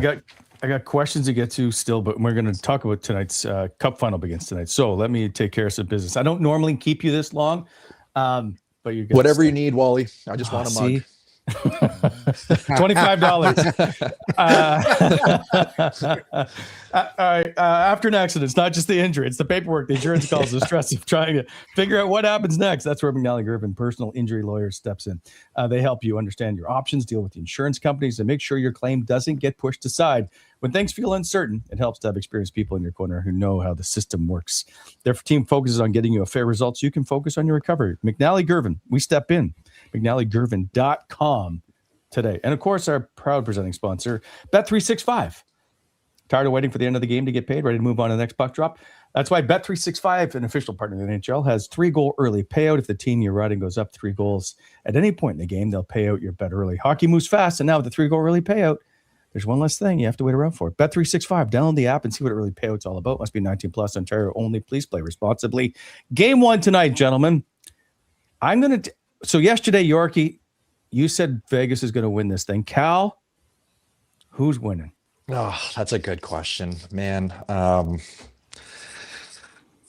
I got questions to get to still, but we're going to talk about tonight's Cup Final begins tonight. So let me take care of some business. I don't normally keep you this long, but you whatever you need, Wally. I just want a mug. $25. All right. After an accident, it's not just the injury, it's the paperwork, the insurance calls, the stress of trying to figure out what happens next. That's where McNally Girvin personal injury lawyer steps in. They help you understand your options, deal with the insurance companies, and make sure your claim doesn't get pushed aside. When things feel uncertain, it helps to have experienced people in your corner who know how the system works. Their team focuses on getting you a fair result so you can focus on your recovery. McNally Girvin, we step in. McNallyGirvin.com today. And of course, our proud presenting sponsor, Bet365. Tired of waiting for the end of the game to get paid? Ready to move on to the next puck drop? That's why Bet365, an official partner of the NHL, has 3-goal early payout. If the team you're riding goes up 3 goals at any point in the game, they'll pay out your bet early. Hockey moves fast, and now with the 3-goal early payout, there's one less thing you have to wait around for. Bet365. Download the app and see what early payout's all about. Must be 19 plus, Ontario only. Please play responsibly. Game 1 tonight, gentlemen. So yesterday, Yorkie, you said Vegas is going to win this thing. Cal, who's winning? Oh, that's a good question, man.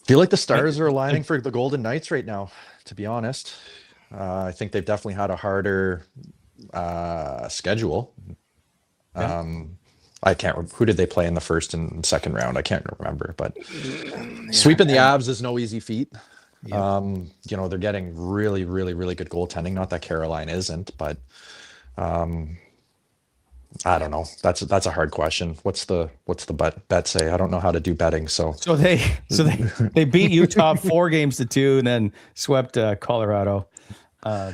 Feel like the stars are aligning for the Golden Knights right now, to be honest. I think they've definitely had a harder schedule. Yeah. Who did they play in the first and second round? I can't remember, but sweeping the Avs is no easy feat. Yeah. You know, they're getting really, really, really good goaltending. Not that Carolina isn't, but I don't know. That's a hard question. What's the bet say? I don't know how to do betting. So they beat Utah 4-2 and then swept Colorado. They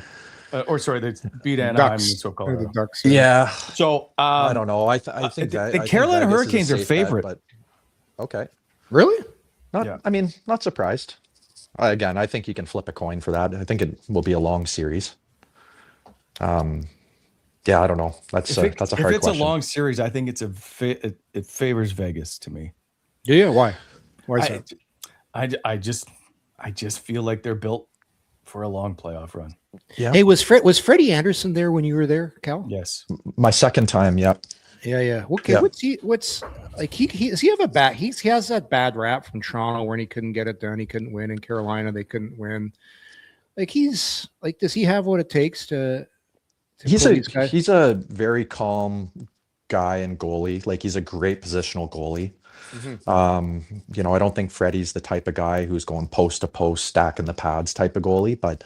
beat Anaheim and swept Colorado. The Ducks. Yeah. So I don't know. I think the Carolina Hurricanes are favorite. Bet, but okay. Really? I mean, not surprised. Again, I think you can flip a coin for that. I think it will be a long series. Yeah, I don't know. That's a hard question. If it's a long series, I think it favors Vegas to me. Yeah. Why? Why is that? I just feel like they're built for a long playoff run. Yeah. Hey, was Freddie Anderson there when you were there, Cal? Yes. My second time. Yeah. Yeah. Okay. Yeah. What's like he does he have a bad he has that bad rap from Toronto when he couldn't get it done, he couldn't win. In Carolina, they couldn't win. Like does he have what it takes to He's a very calm guy and goalie. Like he's a great positional goalie. Mm-hmm. I don't think Freddie's the type of guy who's going post to post, stacking the pads type of goalie, but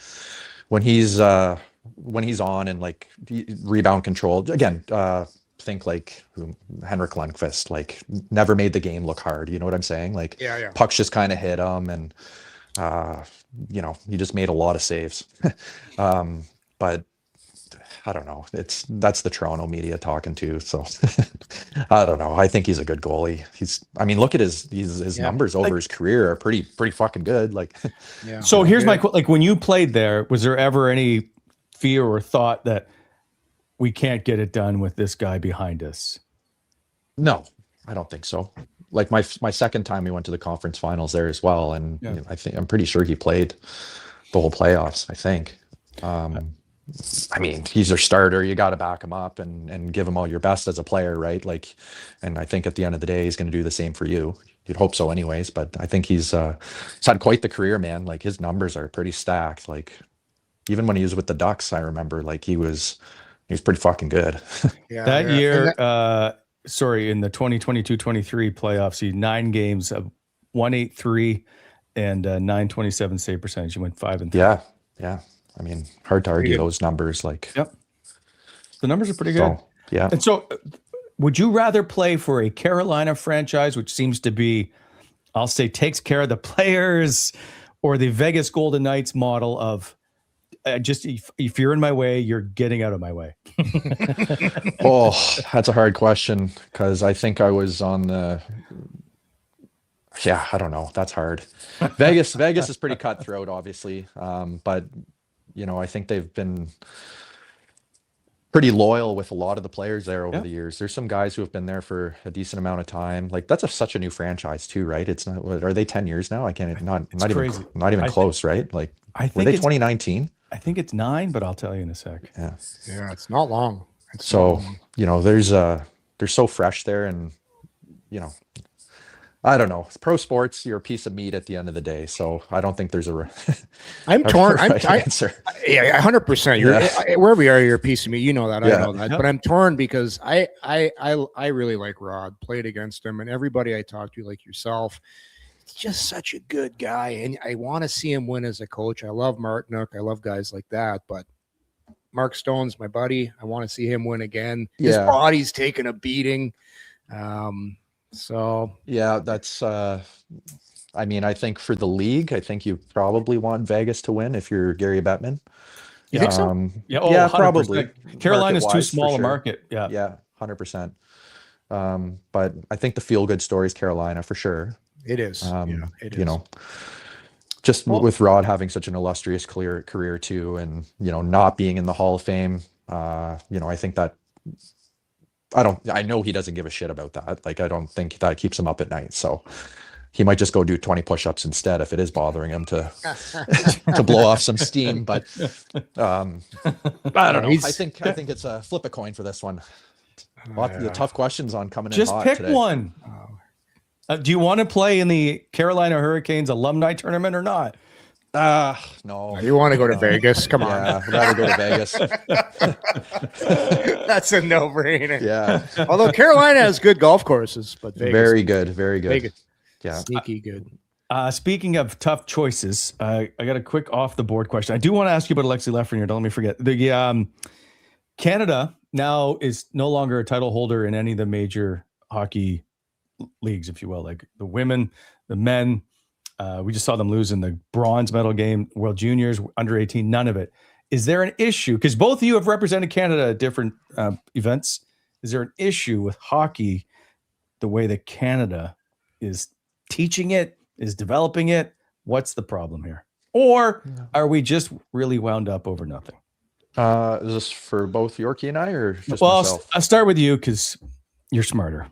when he's on and like rebound control again, think like Henrik Lundqvist, like never made the game look hard. You know what I'm saying? Like pucks just kind of hit him, and he just made a lot of saves. But I don't know. That's the Toronto media talking too. So I don't know. I think he's a good goalie. Look at his numbers over his career are pretty fucking good. Like, So here's my like when you played there, was there ever any fear or thought that we can't get it done with this guy behind us? No, I don't think so. Like my second time we went to the conference finals there as well, and I'm pretty sure he played the whole playoffs. I think. He's your starter. You got to back him up and give him all your best as a player, right? Like, and I think at the end of the day, he's going to do the same for you. You'd hope so, anyways. But I think he's had quite the career, man. Like his numbers are pretty stacked. Like even when he was with the Ducks, I remember like he was pretty fucking good. That year, in the 2022-23 playoffs, he had 9 games of 183 and 927 save percentage. He went 5-3. Yeah. Hard to argue those numbers. Like, yep, the numbers are pretty good. Yeah. And so, would you rather play for a Carolina franchise, which seems to be, I'll say, takes care of the players, or the Vegas Golden Knights model of just if you're in my way, you're getting out of my way? Oh, that's a hard question because I think I was on the. Yeah, I don't know. That's hard. Vegas is pretty cutthroat, obviously, but. I think they've been pretty loyal with a lot of the players there over the years. There's some guys who have been there for a decent amount of time. Like that's such a new franchise too, right? It's not. Are they 10 years now? I can't. Not even close, right? Like were they 2019? I think it's 9, but I'll tell you in a sec. Yeah, it's not long. They're so fresh there, and I don't know. Pro sports, you're a piece of meat at the end of the day. So I don't think there's I'm torn. Answer. Yeah, 100%. You're wherever you are, you're a piece of meat. You know that. I know that. But I'm torn because I really like Rod. Played against him, and everybody I talk to, like yourself, it's just such a good guy, and I want to see him win as a coach. I love Mark Nook. I love guys like that, but Mark Stone's my buddy. I want to see him win again. His body's taking a beating. So yeah, that's I think for the league, I think you probably want Vegas to win if you're Gary Bettman. You think so? Yeah, probably. Carolina's too small a market. Yeah, 100%. But I think the feel good story is Carolina for sure. It is. It is. Just with Rod having such an illustrious career too, and not being in the Hall of Fame, I think that. I know he doesn't give a shit about that. Like, I don't think that keeps him up at night. So he might just go do 20 push-ups instead if it is bothering him to blow off some steam. But I don't know. I think it's a flip a coin for this one. Lots of the tough questions on coming in just hot pick today. One. Do you want to play in the Carolina Hurricanes alumni tournament or not? No. You want to go to Vegas? Come on. I'd rather go to Vegas. That's a no-brainer. Yeah. Although Carolina has good golf courses, but Vegas, very good. Vegas, yeah, sneaky good. Speaking of tough choices, I got a quick off-the-board question. I do want to ask you about Alexi Lafreniere. Don't let me forget. The Canada now is no longer a title holder in any of the major hockey leagues, if you will, like the women, the men. We just saw them lose in the bronze medal game, World Juniors, under 18, none of it. Is there an issue? Because both of you have represented Canada at different events. Is there an issue with hockey, the way that Canada is teaching it, is developing it? What's the problem here? Or are we just really wound up over nothing? Is this for both Yorkie and I, or just myself? I'll start with you because You're smarter.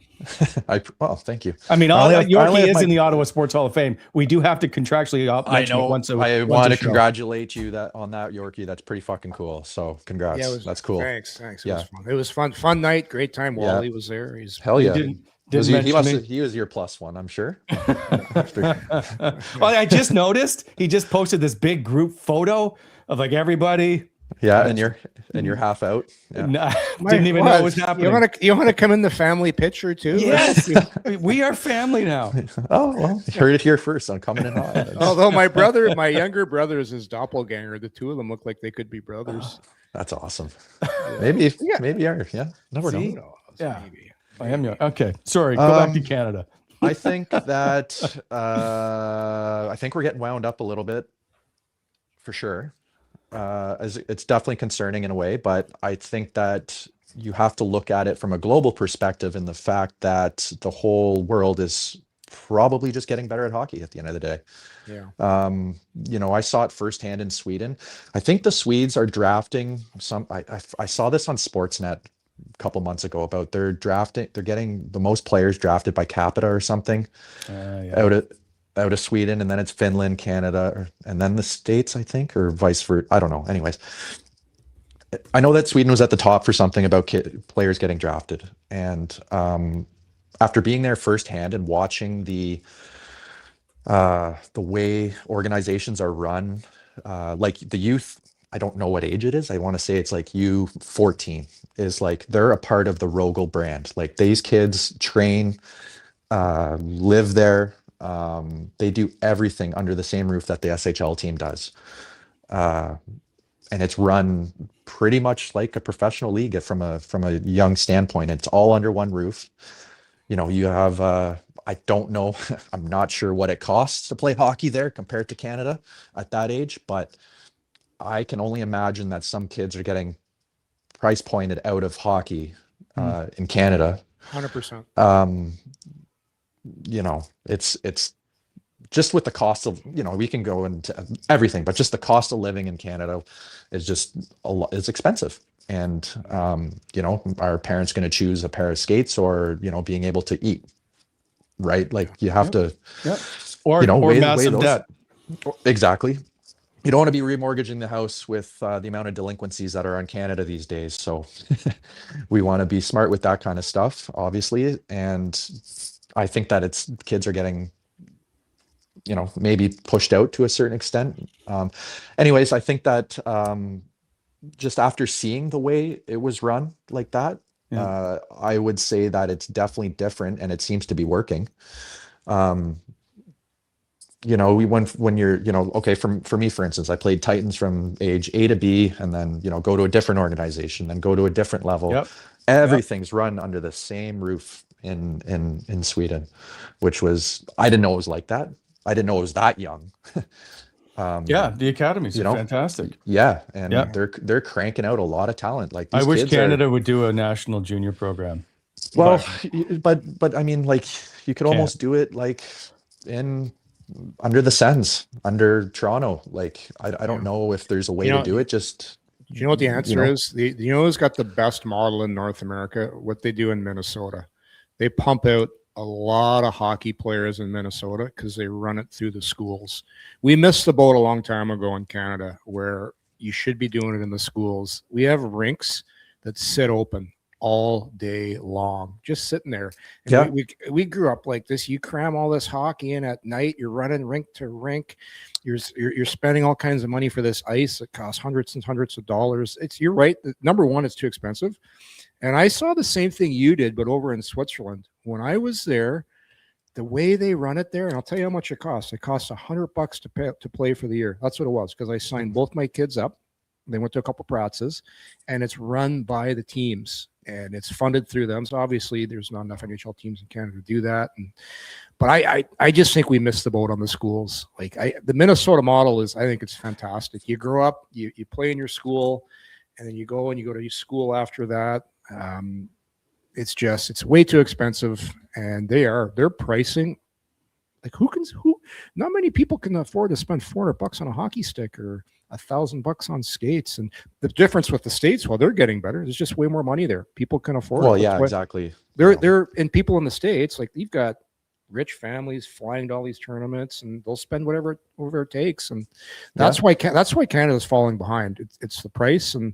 Well, thank you. I mean, I only Yorkie have is my- in the Ottawa Sports Hall of Fame. We do have to contractually mention it once I once want a to show. congratulate you on that, Yorkie. That's pretty fucking cool. So congrats. Yeah, it was, That's cool. Thanks. It was fun. Fun night. Great time. Yeah. Wally was there. He's Hell You yeah. didn't mention me. He was your plus one, I'm sure. Well, I just noticed he just posted this big group photo of like everybody. Yeah, and you're half out. Yeah. No, didn't even know what was happening. You want to come in the family picture too? Yes, we are family now. Oh, well, you heard it here first on Coming in Hot. Although my younger brother is his doppelganger. The two of them look like they could be brothers. That's awesome. Maybe are. Yeah. Never See? know. Yeah. Maybe. I am young. Okay, sorry. Go back to Canada. I think that I think we're getting wound up a little bit, for sure. As it's definitely concerning in a way, but I think that you have to look at it from a global perspective in the fact that the whole world is probably just getting better at hockey at the end of the day. Yeah. I saw it firsthand in Sweden. I think the Swedes are drafting I saw this on Sportsnet a couple months ago about they're getting the most players drafted by capita or something out of Sweden, and then it's Finland, Canada, and then the States, I think, or vice versa. I don't know. Anyways, I know that Sweden was at the top for something about players getting drafted. And after being there firsthand and watching the way organizations are run, like the youth, I don't know what age it is. I want to say it's like U14 is like, they're a part of the Rogel brand. Like these kids train, live there. They do everything under the same roof that the SHL team does. And it's run pretty much like a professional league from a young standpoint. It's all under one roof. You have, I don't know, I'm not sure what it costs to play hockey there compared to Canada at that age, but I can only imagine that some kids are getting price pointed out of hockey in Canada. 100%. It's just with the cost of, we can go into everything, but just the cost of living in Canada is just it's expensive. And, our parents going to choose a pair of skates or, being able to eat, right? Like you have to, or massive debt. Exactly. You don't want to be remortgaging the house with the amount of delinquencies that are in Canada these days. So we want to be smart with that kind of stuff, obviously. And I think that kids are getting, maybe pushed out to a certain extent. Anyways, I think that just after seeing the way it was run like that, I would say that it's definitely different and it seems to be working. When you're, okay, for me, for instance, I played Titans from age A to B and then, go to a different organization, then go to a different level. Yep. Everything's run under the same roof in Sweden, which was, I didn't know it was like that. I didn't know it was that young. The academies are fantastic. Yeah. And they're cranking out a lot of talent. Like I wish Canada would do a national junior program. Well, but I mean, like you could almost do it like under the Sens, under Toronto. Like, I don't know if there's a way to do it. Just, you know what the answer is? Who's got the best model in North America? What they do in Minnesota. They pump out a lot of hockey players in Minnesota because they run it through the schools. We missed the boat a long time ago in Canada where you should be doing it in the schools. We have rinks that sit open all day long, just sitting there. And we grew up like this. You cram all this hockey in at night. You're running rink to rink. You're spending all kinds of money for this ice that costs hundreds and hundreds of dollars. You're right. Number one, it's too expensive. And I saw the same thing you did, but over in Switzerland. When I was there, the way they run it there, and I'll tell you how much it costs. It costs $100 to play for the year. That's what it was, because I signed both my kids up. They went to a couple practices, and it's run by the teams, and it's funded through them. So obviously, there's not enough NHL teams in Canada to do that. But I just think we missed the boat on the schools. Like the Minnesota model I think it's fantastic. You grow up, you play in your school, and then you go to your school after that. It's way too expensive, and their pricing, Like who not many people can afford to spend $400 on a hockey stick or $1,000 on skates. And the difference with the States, well, they're getting better. There's just way more money there. People can afford it. Well, yeah, exactly. They're and people in the States, like you've got rich families flying to all these tournaments and they'll spend whatever it takes. And that's why Canada's falling behind. It's the price and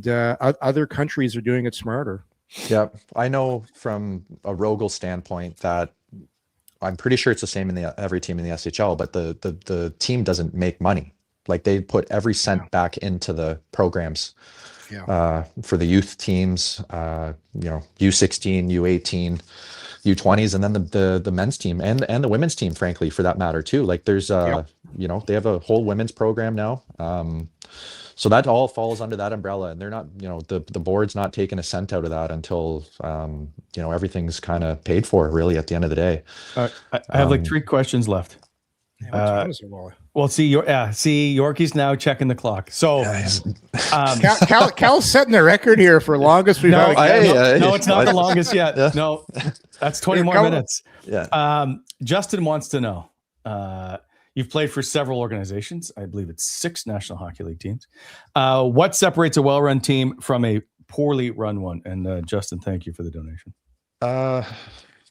other countries are doing it smarter. Yeah. I know from a Rogel standpoint that I'm pretty sure it's the same in every team in the SHL, but the team doesn't make money. Like they put every cent back into the programs for the youth teams, U16, U18, U20s, and then the men's team and the women's team, frankly, for that matter too. Like there's they have a whole women's program now. So that all falls under that umbrella, and they're not, the board's not taking a cent out of that until, everything's kind of paid for really at the end of the day. I have like 3 questions left. Well, see, Yorkie's now checking the clock. So Cal's setting the record here for longest we've had. No, it's not the longest yet. Yeah. No, that's 20 more minutes. Yeah. Justin wants to know, you've played for several organizations. I believe it's 6 National Hockey League teams. What separates a well-run team from a poorly run one? And Justin, thank you for the donation.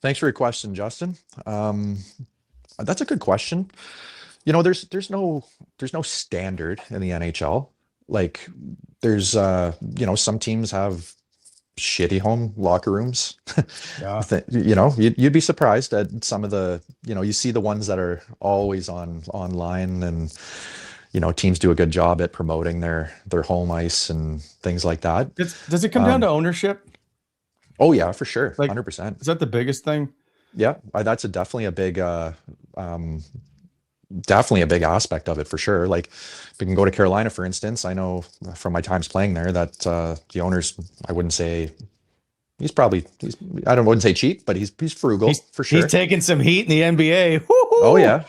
Thanks for your question, Justin. That's a good question. There's no standard in the NHL. Like there's some teams have shitty home locker rooms. Yeah. You'd be surprised at some of the, you see the ones that are always online, and teams do a good job at promoting their home ice and things like that. Does it come down to ownership? Oh yeah, for sure. Like 100%. Is that the biggest thing? Yeah, that's definitely a big definitely a big aspect of it for sure. Like if we can go to Carolina, for instance, I know from my times playing there that the owners, I wouldn't say I wouldn't say cheap, but he's frugal for sure. He's taking some heat in the NBA. Woo-hoo! Oh yeah.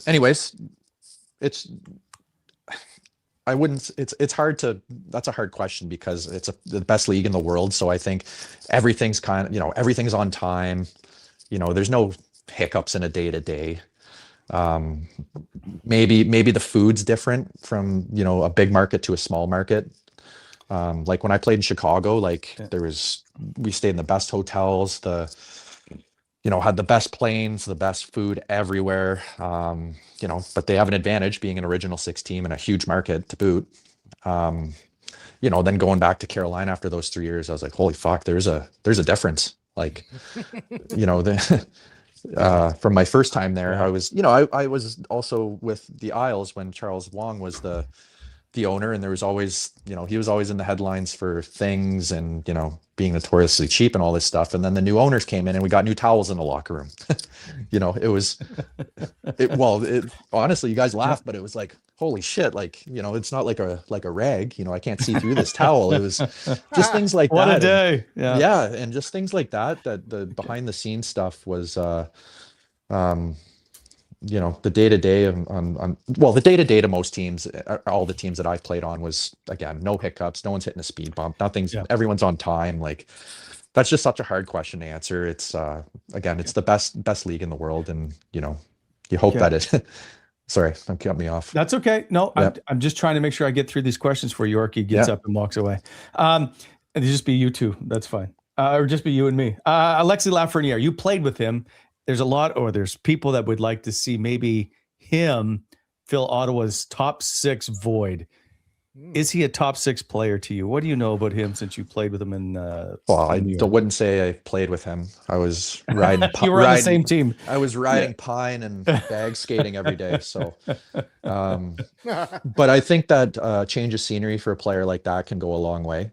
Anyways, that's a hard question because it's the best league in the world. So I think everything's everything's on time. There's no hiccups in a day-to-day. Maybe the food's different from, a big market to a small market. Like when I played in Chicago, we stayed in the best hotels, had the best planes, the best food everywhere. But they have an advantage being an Original Six team and a huge market to boot. Then going back to Carolina after those 3 years, I was like, holy fuck, there's a difference. Like, from my first time there, I was, I was also with the Isles when Charles Wong was the owner, and there was always, he was always in the headlines for things and, being notoriously cheap and all this stuff. And then the new owners came in and we got new towels in the locker room. Honestly, you guys laugh, but it was like, holy shit. Like, it's not like a rag, I can't see through this towel. It was just things like what that. What a day. And, yeah. And just things like that the behind the scenes stuff was, the day-to-day the day-to-day to most teams, all the teams that I've played on was, again, no hiccups, no one's hitting a speed bump, everyone's on time. Like that's just such a hard question to answer. It's again, it's the best league in the world, and you hope that it sorry, I'm cutting me off. That's okay. No, yep. I'm just trying to make sure I get through these questions for Yorkie gets up and walks away. And just be you two, that's fine. Or just be you and me. Alexis Lafreniere, you played with him. There's people that would like to see maybe him fill Ottawa's top 6 void. Is he a top 6 player to you? What do you know about him since you played with him in I wouldn't say I played with him. I was riding you were on the same team. I was riding pine and bag skating every day. So but I think that change of scenery for a player like that can go a long way.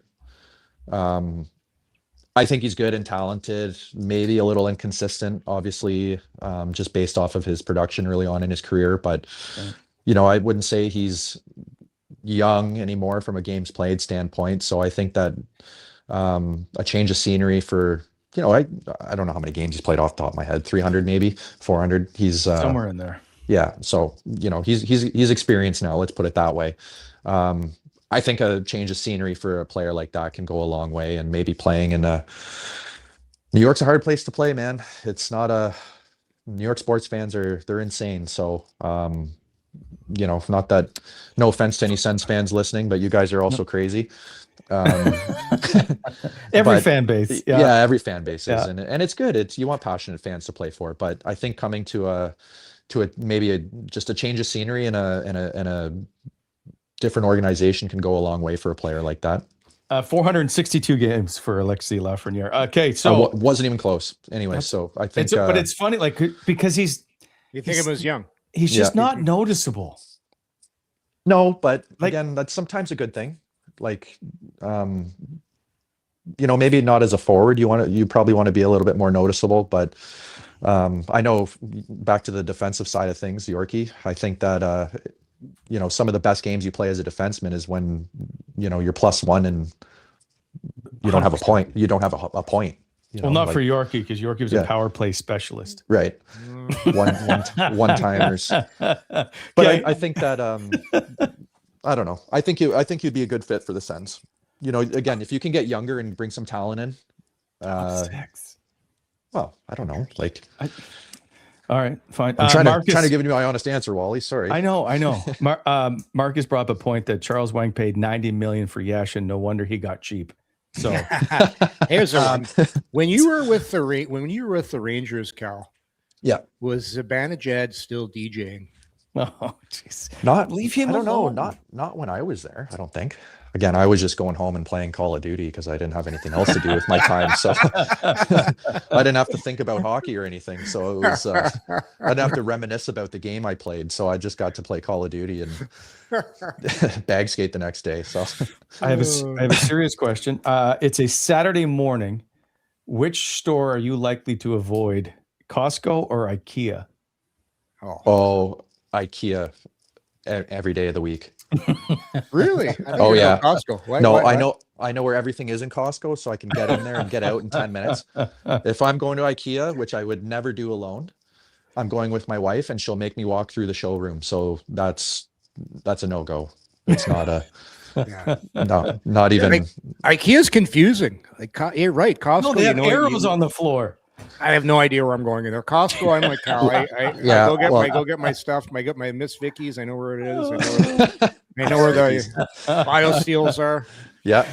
I think he's good and talented, maybe a little inconsistent, obviously, just based off of his production early on in his career. But, I wouldn't say he's young anymore from a games played standpoint. So I think that a change of scenery for, I don't know how many games he's played off the top of my head, 300 maybe, 400. He's somewhere in there. Yeah. So, he's experienced now, let's put it that way. I think a change of scenery for a player like that can go a long way, and maybe playing in a New York's a hard place to play, man. It's not a New York sports fans they're insane. So, not that, no offense to any Sens fans listening, but you guys are also crazy. Every fan base. Yeah, every fan base is, Yeah. and it's good. You want passionate fans to play for, but I think coming to just a change of scenery and a different organization can go a long way for a player like that. 462 games for Alexei Lafreniere. Okay, so wasn't even close. Anyway, so I think, but it's funny, like, because You think of him as young. he's just not noticeable. no, but Like- again, that's sometimes a good thing. Like, maybe not as a forward. You probably want to be a little bit more noticeable, but I know back to the defensive side of things, Yorkie, I think that some of the best games you play as a defenseman is when you're +1 and you don't have a point. You don't have a point. Well, not for Yorkie, because Yorkie was a power play specialist. Right. One timers. But I think that I don't know. I think you'd be a good fit for the Sens. Again, if you can get younger and bring some talent in. Well, I don't know. Like, all right, fine. I'm trying Marcus, to give you my honest answer, Wally. Sorry. I know. Marcus brought up a point that Charles Wang paid $90 million for Yashin. No wonder he got cheap. So here's a one. When you were with the Rangers, Cal. Yeah. Was Zibanejad still DJing? oh, jeez. Not Leave him I don't alone. know. Not when I was there. I don't think. Again, I was just going home and playing Call of Duty because I didn't have anything else to do with my time. So I didn't have to think about hockey or anything. So it was, I didn't have to reminisce about the game I played. So I just got to play Call of Duty and bag skate the next day. So I have a serious question. It's a Saturday morning. Which store are you likely to avoid, Costco or IKEA? Oh, IKEA every day of the week. Really? Oh yeah. Costco. I know where everything is in Costco, so I can get in there and get out in 10 minutes. If I'm going to IKEA, which I would never do alone, I'm going with my wife and she'll make me walk through the showroom. So that's a no-go. It's not a no, not even. Like, IKEA's confusing. Like, you're right. Costco. No, they have arrows on the floor. I have no idea where I'm going in there. Costco, I'm like, Cal, I go get my stuff. I get my Miss Vicky's. I know where it is. I know where the BioSteels are. Yeah,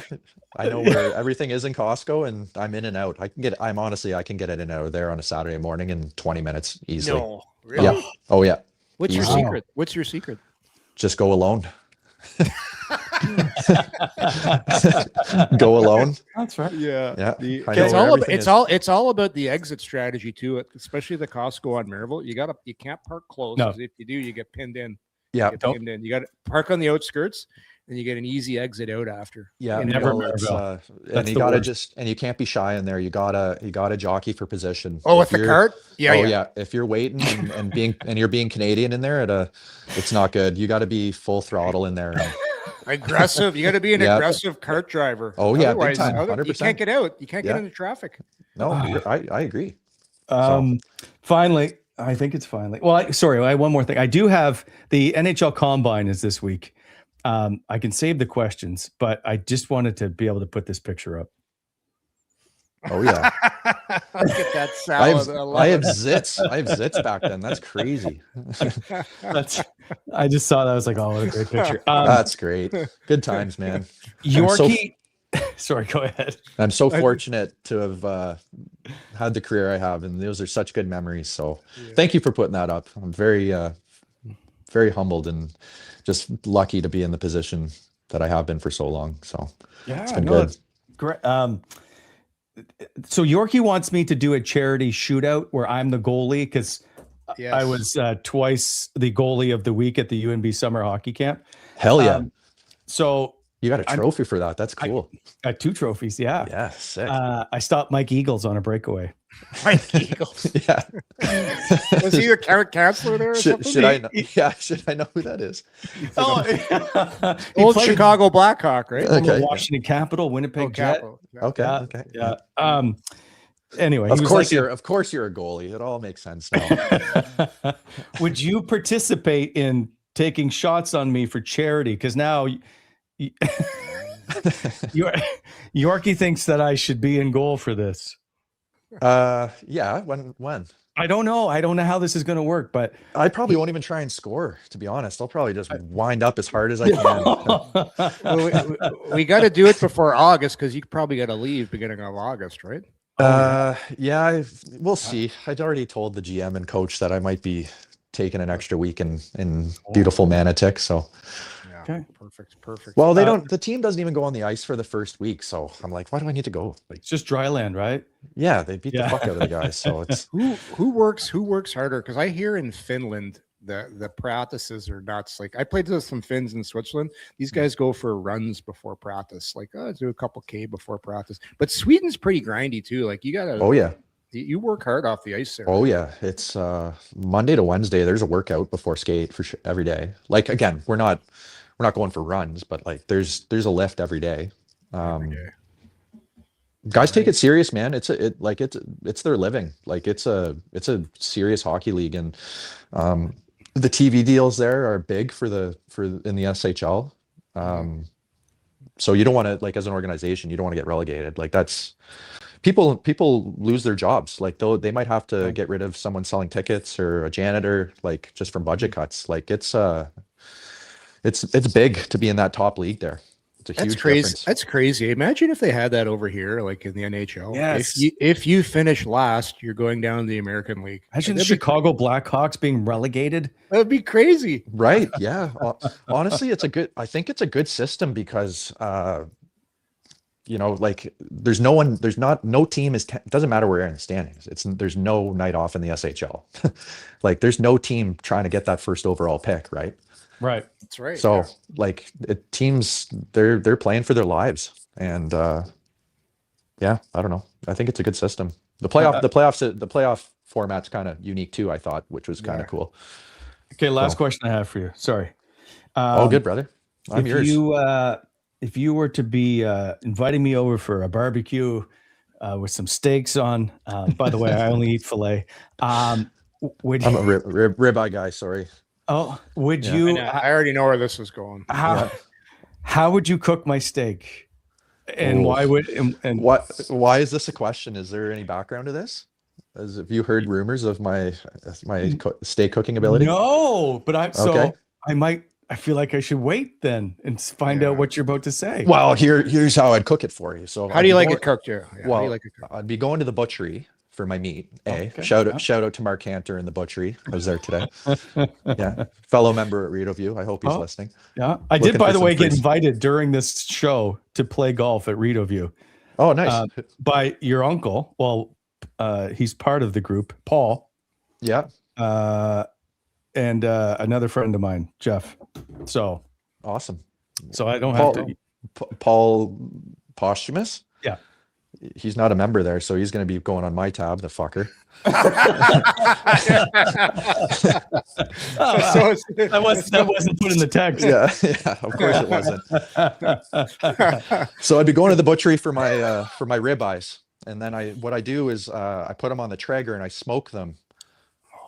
I know where everything is in Costco, and I'm in and out. I can get it in and out of there on a Saturday morning in 20 minutes easily. No, really? Yeah. Oh yeah. What's your Easy. secret? What's your secret? Just go alone. Go alone. That's right. Yeah. Yeah. It's all about the exit strategy too, especially the Costco on Maryville. You can't park close. No. 'Cause if you do, you get pinned in. Yeah. You got to park on the outskirts, and you get an easy exit out after. Yeah, And never Maryville. and you gotta and you can't be shy in there. You gotta jockey for position. Oh, If with the you're- cart? Yeah. If you're waiting and you're being Canadian in there it's not good. You got to be full throttle in there. Aggressive. You got to be an aggressive cart driver. Oh yeah, big Otherwise, time, you 100%. can't get out. You can't get Yeah. into traffic. No, I agree. Finally, I think it's finally. Well, I have one more thing. I do have the NHL Combine is this week. I can save the questions, but I just wanted to be able to put this picture up. Oh yeah. Look at that salad. I have zits. I have zits back then. That's crazy. I just saw that. I was like, oh, what a great picture. That's great. Good times, man. Yorkie. Sorry, go ahead. I'm so fortunate to have had the career I have, and those are such good memories. So thank you for putting that up. I'm very, very humbled and just lucky to be in the position that I have been for so long. So it's been good. Great. So Yorkie wants me to do a charity shootout where I'm the goalie because I was twice the goalie of the week at the UNB summer hockey camp. Hell yeah. So you got a trophy for that. That's cool. I got 2 trophies. Yeah. Yeah. Sick. I stopped Mike Eagles on a breakaway. Mike Eagles. Yeah. Was he your counselor there or something? Should I know? Yeah. Should I know who that is? Old Chicago Blackhawk, right? Okay. Washington Capital, Winnipeg Jet. Okay. Yeah. Anyway, of course you're a goalie. It all makes sense now. Would you participate in taking shots on me for charity? Because now Yorkie thinks that I should be in goal for this. Yeah. When? I don't know. I don't know how this is going to work, but I probably won't even try and score, to be honest. I'll probably just wind up as hard as I can. Well, we got to do it before August because you probably got to leave beginning of August, right? Yeah, we'll see. I'd already told the GM and coach that I might be taking an extra week in beautiful Manotick. So, Yeah. Okay. Perfect. well, the team doesn't even go on the ice for the first week. So I'm like, why do I need to go? Like, it's just dry land, right? yeah, they beat the fuck out of the guys. So it's Who works harder? Because I hear in Finland the practices are nuts. Like I played with some Finns in Switzerland. These guys go for runs before practice. Like do a couple K before practice. But Sweden's pretty grindy too. Like you gotta. oh yeah. You work hard off the ice there. Oh yeah, it's Monday to Wednesday. There's a workout before skate for sure every day. Like again, we're not going for runs, but like there's a lift every day. Every day. Guys take it serious, man. It's their living. Like it's a serious hockey league, and the TV deals there are big for in the SHL. So you don't want to, like, as an organization, you don't want to get relegated. Like that's people lose their jobs. Like they might have to get rid of someone selling tickets or a janitor, like just from budget cuts. Like it's big to be in that top league there. It's a That's huge crazy. difference. That's crazy. Imagine if they had that over here, like in the NHL. Yes. If you finish last, you're going down to the American League. Imagine the That'd Chicago Blackhawks being relegated. That'd be crazy. Right. Yeah. Honestly, I think it's a good system because, like no team it doesn't matter where you're in the standings. There's no night off in the SHL. Like there's no team trying to get that first overall pick. Right. Right. That's right. So like teams, they're playing for their lives. And, yeah, I don't know. I think it's a good system. The playoff format's kind of unique too, I thought, which was kind of cool. Okay. Last question I have for you. Sorry. All good, brother. I'm yours. If you were to be inviting me over for a barbecue with some steaks on, by the way, I only eat filet. I'm a ribeye guy. Sorry. Oh, would you? I already know where this is going. How would you cook my steak? And why would and why is this a question? Is there any background to this? Have you heard rumors of my steak cooking ability? No, but Okay. I feel like I should wait then and find out what you're about to say. Well, here's how I'd cook it for you. So how do you like it cooked? Yeah. Well, how do you like it cooked? I'd be going to the butchery for my meat. Okay. Shout out to Mark Cantor in the butchery. I was there today. Yeah, fellow member at Rideau. I hope he's listening. Yeah, I did, by the way, get invited during this show to play golf at Rideau. Oh, nice. By your uncle. Well, he's part of the group, Paul. Yeah. And another friend of mine, Jeff. So awesome. So I don't have to. Paul Posthumous? Yeah. He's not a member there, so he's going to be going on my tab, the fucker. That wasn't put in the text. Yeah, of course it wasn't. So I'd be going to the butchery for my ribeyes, and then what I do is I put them on the Traeger and I smoke them.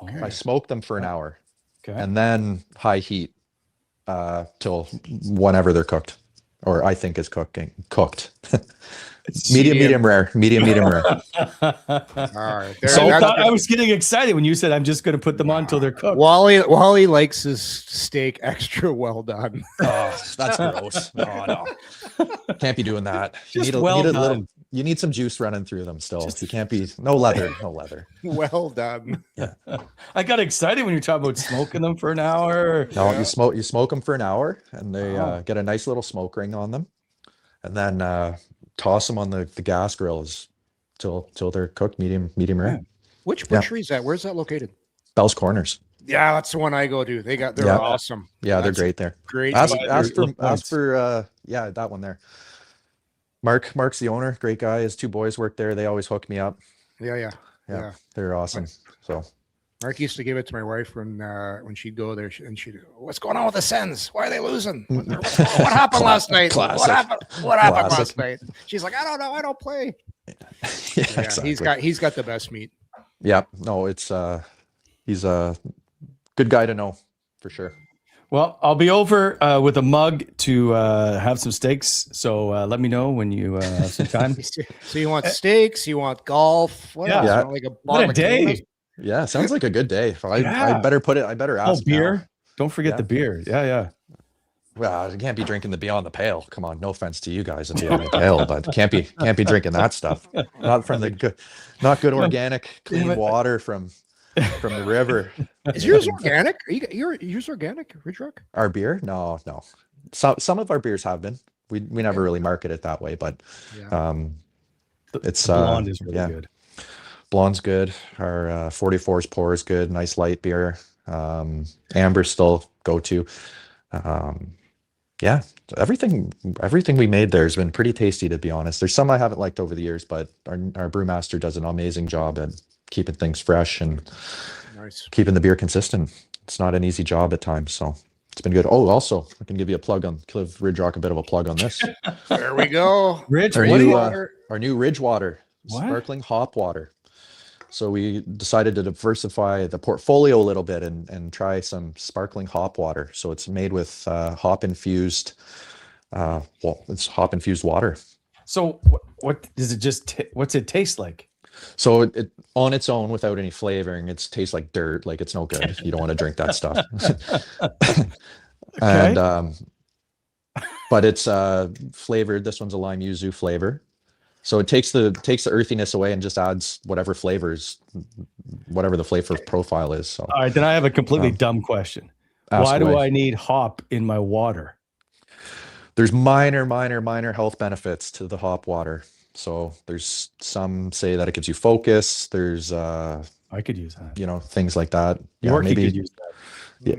Okay. I smoke them for an hour, and then high heat till whenever they're cooked, or I think is cooked. medium rare. All right. So I was getting excited when you said I'm just going to put them on until they're cooked. Wally likes his steak extra well done. Oh, that's gross. No. Can't be doing that. You need some juice running through them still. You can't be no leather. Well done. Yeah. I got excited when you were talking about smoking them for an hour. No, you smoke them for an hour, and they get a nice little smoke ring on them, and then toss them on the gas grills till they're cooked medium rare. Which butchery is that? Where's that located? Bell's Corners. Yeah, that's the one I go to. They're awesome. Yeah, they're great there. Great. Ask for that one there. Mark's the owner, great guy. His two boys work there. They always hook me up. Yeah. They're awesome. So Mark used to give it to my wife when she'd go there, and she'd go, "What's going on with the Sens? Why are they losing? What happened last night? What happened last night?" She's like, "I don't know. I don't play." Exactly. He's got the best meat. Yeah, no, it's he's a good guy to know for sure. Well, I'll be over with a mug to have some steaks. So let me know when you have some time. So you want steaks? You want golf? What else? Yeah. You want like a What bottle a of day. Guinness? Yeah, sounds like a good day. I better ask. Beer. now. Don't forget the beer. Yeah. Well, you can't be drinking the Beyond the Pale. Come on, no offense to you guys and Beyond the Pale, but can't be drinking that stuff. Not from the good, not good organic clean water from the river. Is yours organic? Are yours organic, Ridge Rock? Our beer? No. Some of our beers have been. We never really market it that way, but it's the blonde is really good. Blonde's good. Our 44's pour is good. Nice light beer. Amber's still go to. Yeah, everything we made there has been pretty tasty, to be honest. There's some I haven't liked over the years, but our brewmaster does an amazing job at keeping things fresh and keeping the beer consistent. It's not an easy job at times, so it's been good. Oh, also, I can give you a plug on Cliff Ridge Rock, a bit of a plug on this. There we go. Ridge, our new Ridge Water, sparkling hop water. So we decided to diversify the portfolio a little bit and try some sparkling hop water. So it's made with hop infused. It's hop infused water. So what does it what's it taste like? So it on its own, without any flavoring, it tastes like dirt. Like, it's no good. You don't want to drink that stuff. And but it's flavored. This one's a lime yuzu flavor. So it takes the earthiness away and just adds whatever the flavor profile is. So all right, then I have a completely dumb question. Why do I need hop in my water? There's minor health benefits to the hop water. So there's some say that it gives you focus. There's I could use that. Things like that. Maybe could use that. Yeah,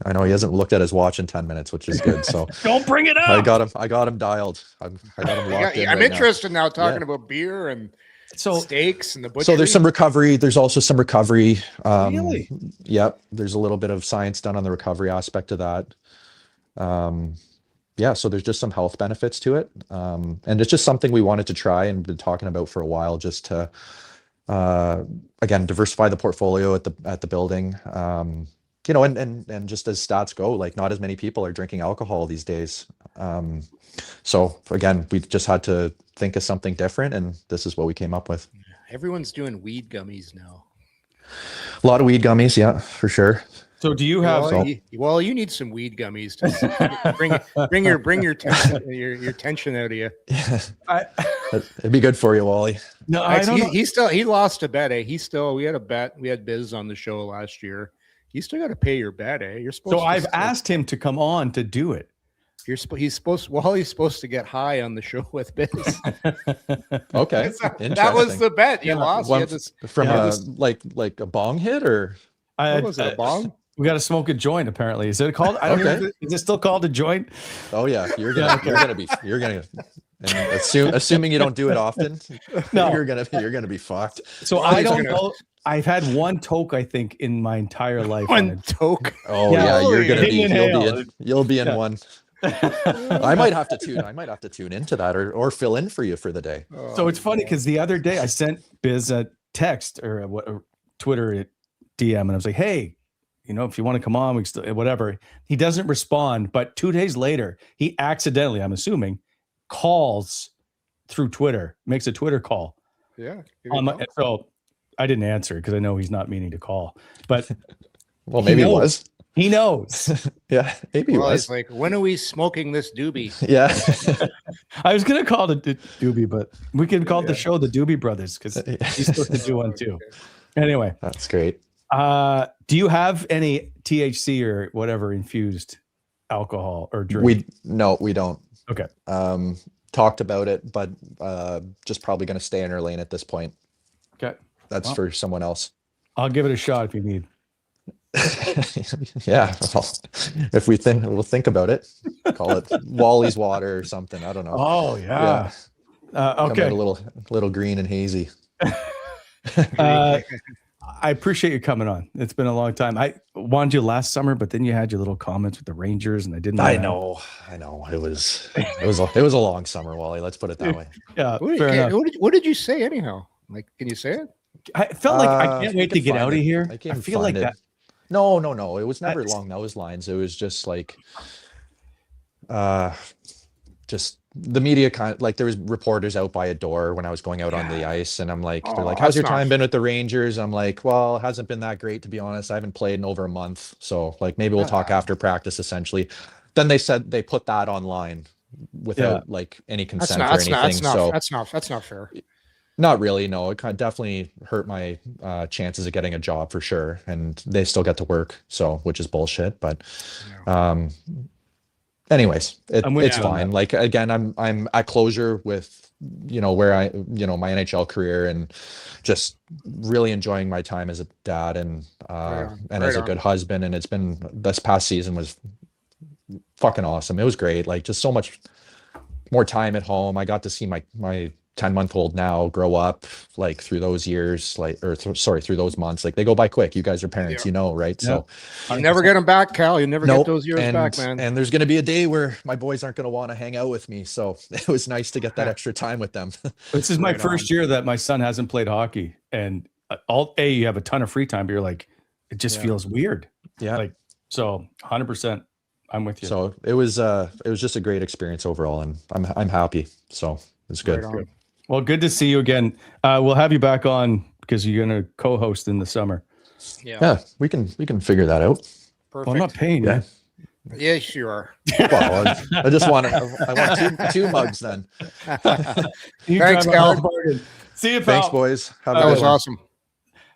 I know he hasn't looked at his watch in 10 minutes, which is good. So don't bring it up. I got him dialed. I got him locked in. I'm interested now talking about beer and steaks and the butchery. So there's some recovery. There's also some recovery. Really? Yep. There's a little bit of science done on the recovery aspect of that. So there's just some health benefits to it. And it's just something we wanted to try and been talking about for a while, just to again diversify the portfolio at the building. And just as stats go, like, not as many people are drinking alcohol these days. So again, we just had to think of something different, and this is what we came up with. Everyone's doing weed gummies now. A lot of weed gummies, yeah, for sure. So do you have? Well, you need some weed gummies to bring your tension out of you. It'd be good for you, Wally. No, he lost a bet. We had a bet. We had Biz on the show last year. You still got to pay your bet, eh? You're supposed. So I've asked him to come on to do it. He's supposed to get high on the show with Biz. Okay, that was the bet. You lost. Like a bong hit, or what was it, a bong? We got to smoke a joint. Apparently, is it called? I don't know. Is it still called a joint? Oh yeah, you're gonna. And assuming you don't do it often, no, you're gonna be fucked. So I don't know. I've had one toke, I think, in my entire life. One toke. Oh yeah, you'll be in one. I might have to tune into that or fill in for you for the day. So it's funny because the other day I sent Biz a text or a Twitter DM, and I was like, "Hey, if you want to come on, we still whatever." He doesn't respond, but 2 days later, he accidentally, I'm assuming, calls through Twitter, makes a Twitter call. Yeah. So I didn't answer because I know he's not meaning to call, but well, maybe he was. He knows. Yeah, maybe he was. He's like, when are we smoking this doobie? Yeah. I was going to call it doobie, but we can call it the show the Doobie Brothers because he's supposed to do one too. Anyway. That's great. Do you have any THC or whatever infused alcohol or drink? We don't. Okay. Talked about it, but just probably going to stay in our lane at this point. Okay. That's for someone else. I'll give it a shot if you need. Yeah. Well, if we'll think about it. Call it Wally's water or something. I don't know. Oh yeah. Okay. A little green and hazy. I appreciate you coming on. It's been a long time. I wanted you last summer, but then you had your little comments with the Rangers, and I didn't. I know. It was a long summer, Wally. Let's put it that way. Yeah. Fair enough. What did you say anyhow? Like, can you say it? I felt like I can't wait to get out of here. I feel like that. No. It was never along those lines. It was just like, just the media kind of like there was reporters out by a door when I was going out on the ice, and I'm like, they're like, how's your time been with the Rangers? I'm like, well, it hasn't been that great, to be honest. I haven't played in over a month. So like, maybe we'll talk after practice, essentially. Then they said they put that online without like any consent or anything. That's not fair. Not really. No, it kind of definitely hurt my chances of getting a job for sure. And they still get to work. So, which is bullshit, but, anyways, it's fine. Like, again, I'm at closure with, where my NHL career, and just really enjoying my time as a dad and as a good husband. And it's been, this past season was fucking awesome. It was great. Like, just so much more time at home. I got to see my 10-month-old now grow up, like, through those years, through those months. Like, they go by quick. You guys are parents, right? So you never get them back, Cal. You never get those years back, man. And there's going to be a day where my boys aren't going to want to hang out with me. So it was nice to get that extra time with them. This is my first year that my son hasn't played hockey, and you have a ton of free time, but you're like, it just feels weird. Yeah. Like, so 100%. I'm with you. So it was just a great experience overall, and I'm happy. So it's good. Right. Well, good to see you again. We'll have you back on because you're going to co-host in the summer. Yeah, we can figure that out. Perfect. Well, I'm not paying you. Yes, you are. Well, I just want two mugs then. Thanks, Cal. See you, pal. Thanks, boys. That was awesome.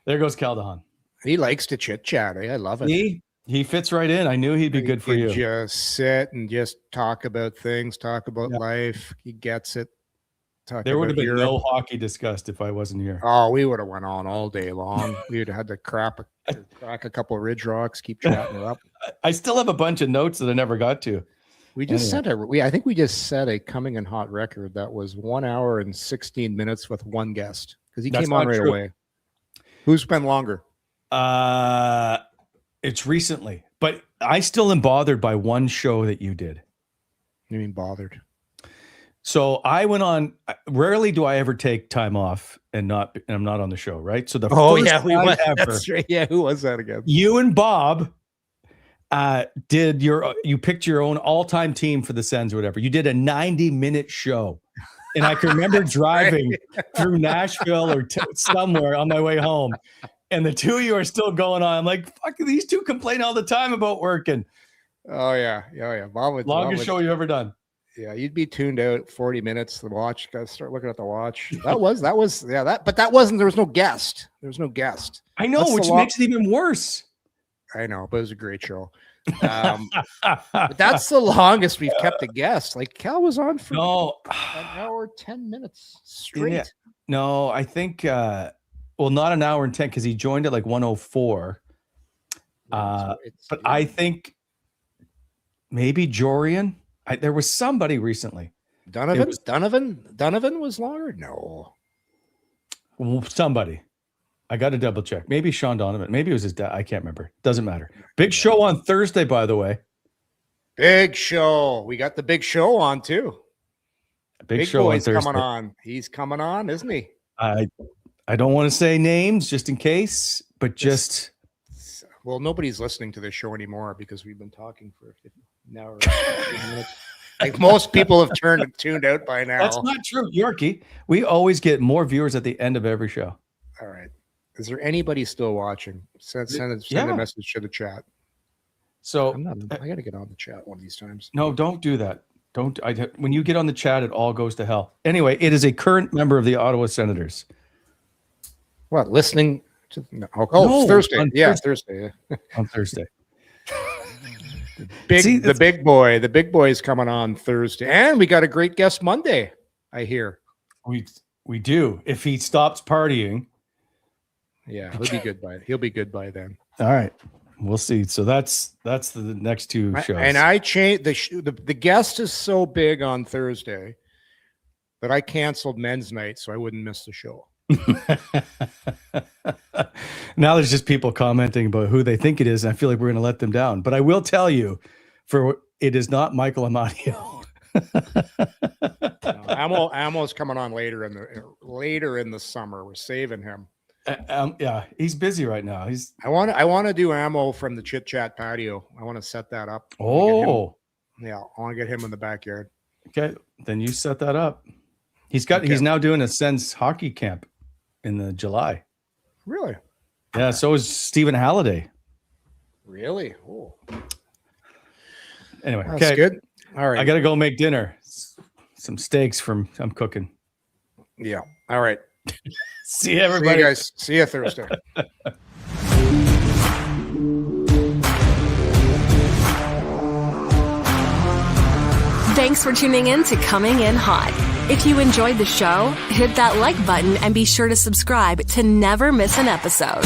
There goes Calvin de Haan. He likes to chit chat. I love it. He fits right in. I knew he'd be good for you. Just sit and just talk about things, talk about life. He gets it. There would have been no hockey discussed if I wasn't here. Oh, we would have went on all day long. We would have had to crack a couple of Ridge Rocks, keep chatting her up. I still have a bunch of notes that I never got to. We just set I think we just set a coming in hot record that was 1 hour and 16 minutes with one guest because he came on right away. Who's been longer? It's recently, but I still am bothered by one show that you did. You mean bothered? So I went on. Rarely do I ever take time off and I'm not on the show, right? So That's right. Yeah, who was that again? You and Bob you picked your own all-time team for the Sens or whatever. You did a 90-minute show, and I can remember driving through Nashville or somewhere on my way home. And the two of you are still going on. I'm like, fuck, these two complain all the time about working. Oh, yeah. Longest show you ever done. Yeah, you'd be tuned out 40 minutes. The watch, got to start looking at the watch. But that wasn't, there was no guest. I know, which makes it even worse. I know, but it was a great show. But that's the longest we've kept a guest. Like, Cal was on for an hour, 10 minutes straight. Yeah. No, I think, not an hour and 10 because he joined at like 1:04. But I think maybe Jorian. There was somebody recently. Donovan was longer? No. Somebody. I got to double check. Maybe Sean Donovan. Maybe it was his dad. I can't remember. Doesn't matter. Big show on Thursday, by the way. Big show. We got the big show on too. Big show on Thursday. Coming on. He's coming on, isn't he? I don't want to say names just in case, but just. Well, nobody's listening to this show anymore because we've been talking for an hour and 15 minutes. Like most people have tuned out by now. That's not true, Yorkie. We always get more viewers at the end of every show. All right. Is there anybody still watching? Send a message to the chat. So I got to get on the chat one of these times. No, don't do that. When you get on the chat, it all goes to hell. Anyway, it is a current member of the Ottawa Senators. What? Listening to Thursday. Thursday. On Thursday. The big boy is coming on Thursday, and we got a great guest Monday. I hear we do. If he stops partying, he'll be good by then. All right, we'll see. So that's the next two shows. And I changed the guest is so big on Thursday that I canceled men's night so I wouldn't miss the show. Now there's just people commenting about who they think it is, and I feel like we're going to let them down. But I will tell you, it is not Michael Amadio. Amo's coming on later in the summer. We're saving him. Yeah, he's busy right now. I want to do ammo from the Chit Chat patio. I want to set that up. I want to get him in the backyard. Okay, then you set that up. He's now doing a Sens hockey camp in the July. Really? Yeah, so is Stephen Halliday. Really? Oh. Anyway, That's okay. good. All right. I got to go make dinner. Some steaks I'm cooking. Yeah. All right. See you, everybody. See you guys. See you Thursday. Thanks for tuning in to Coming In Hot. If you enjoyed the show, hit that like button and be sure to subscribe to never miss an episode.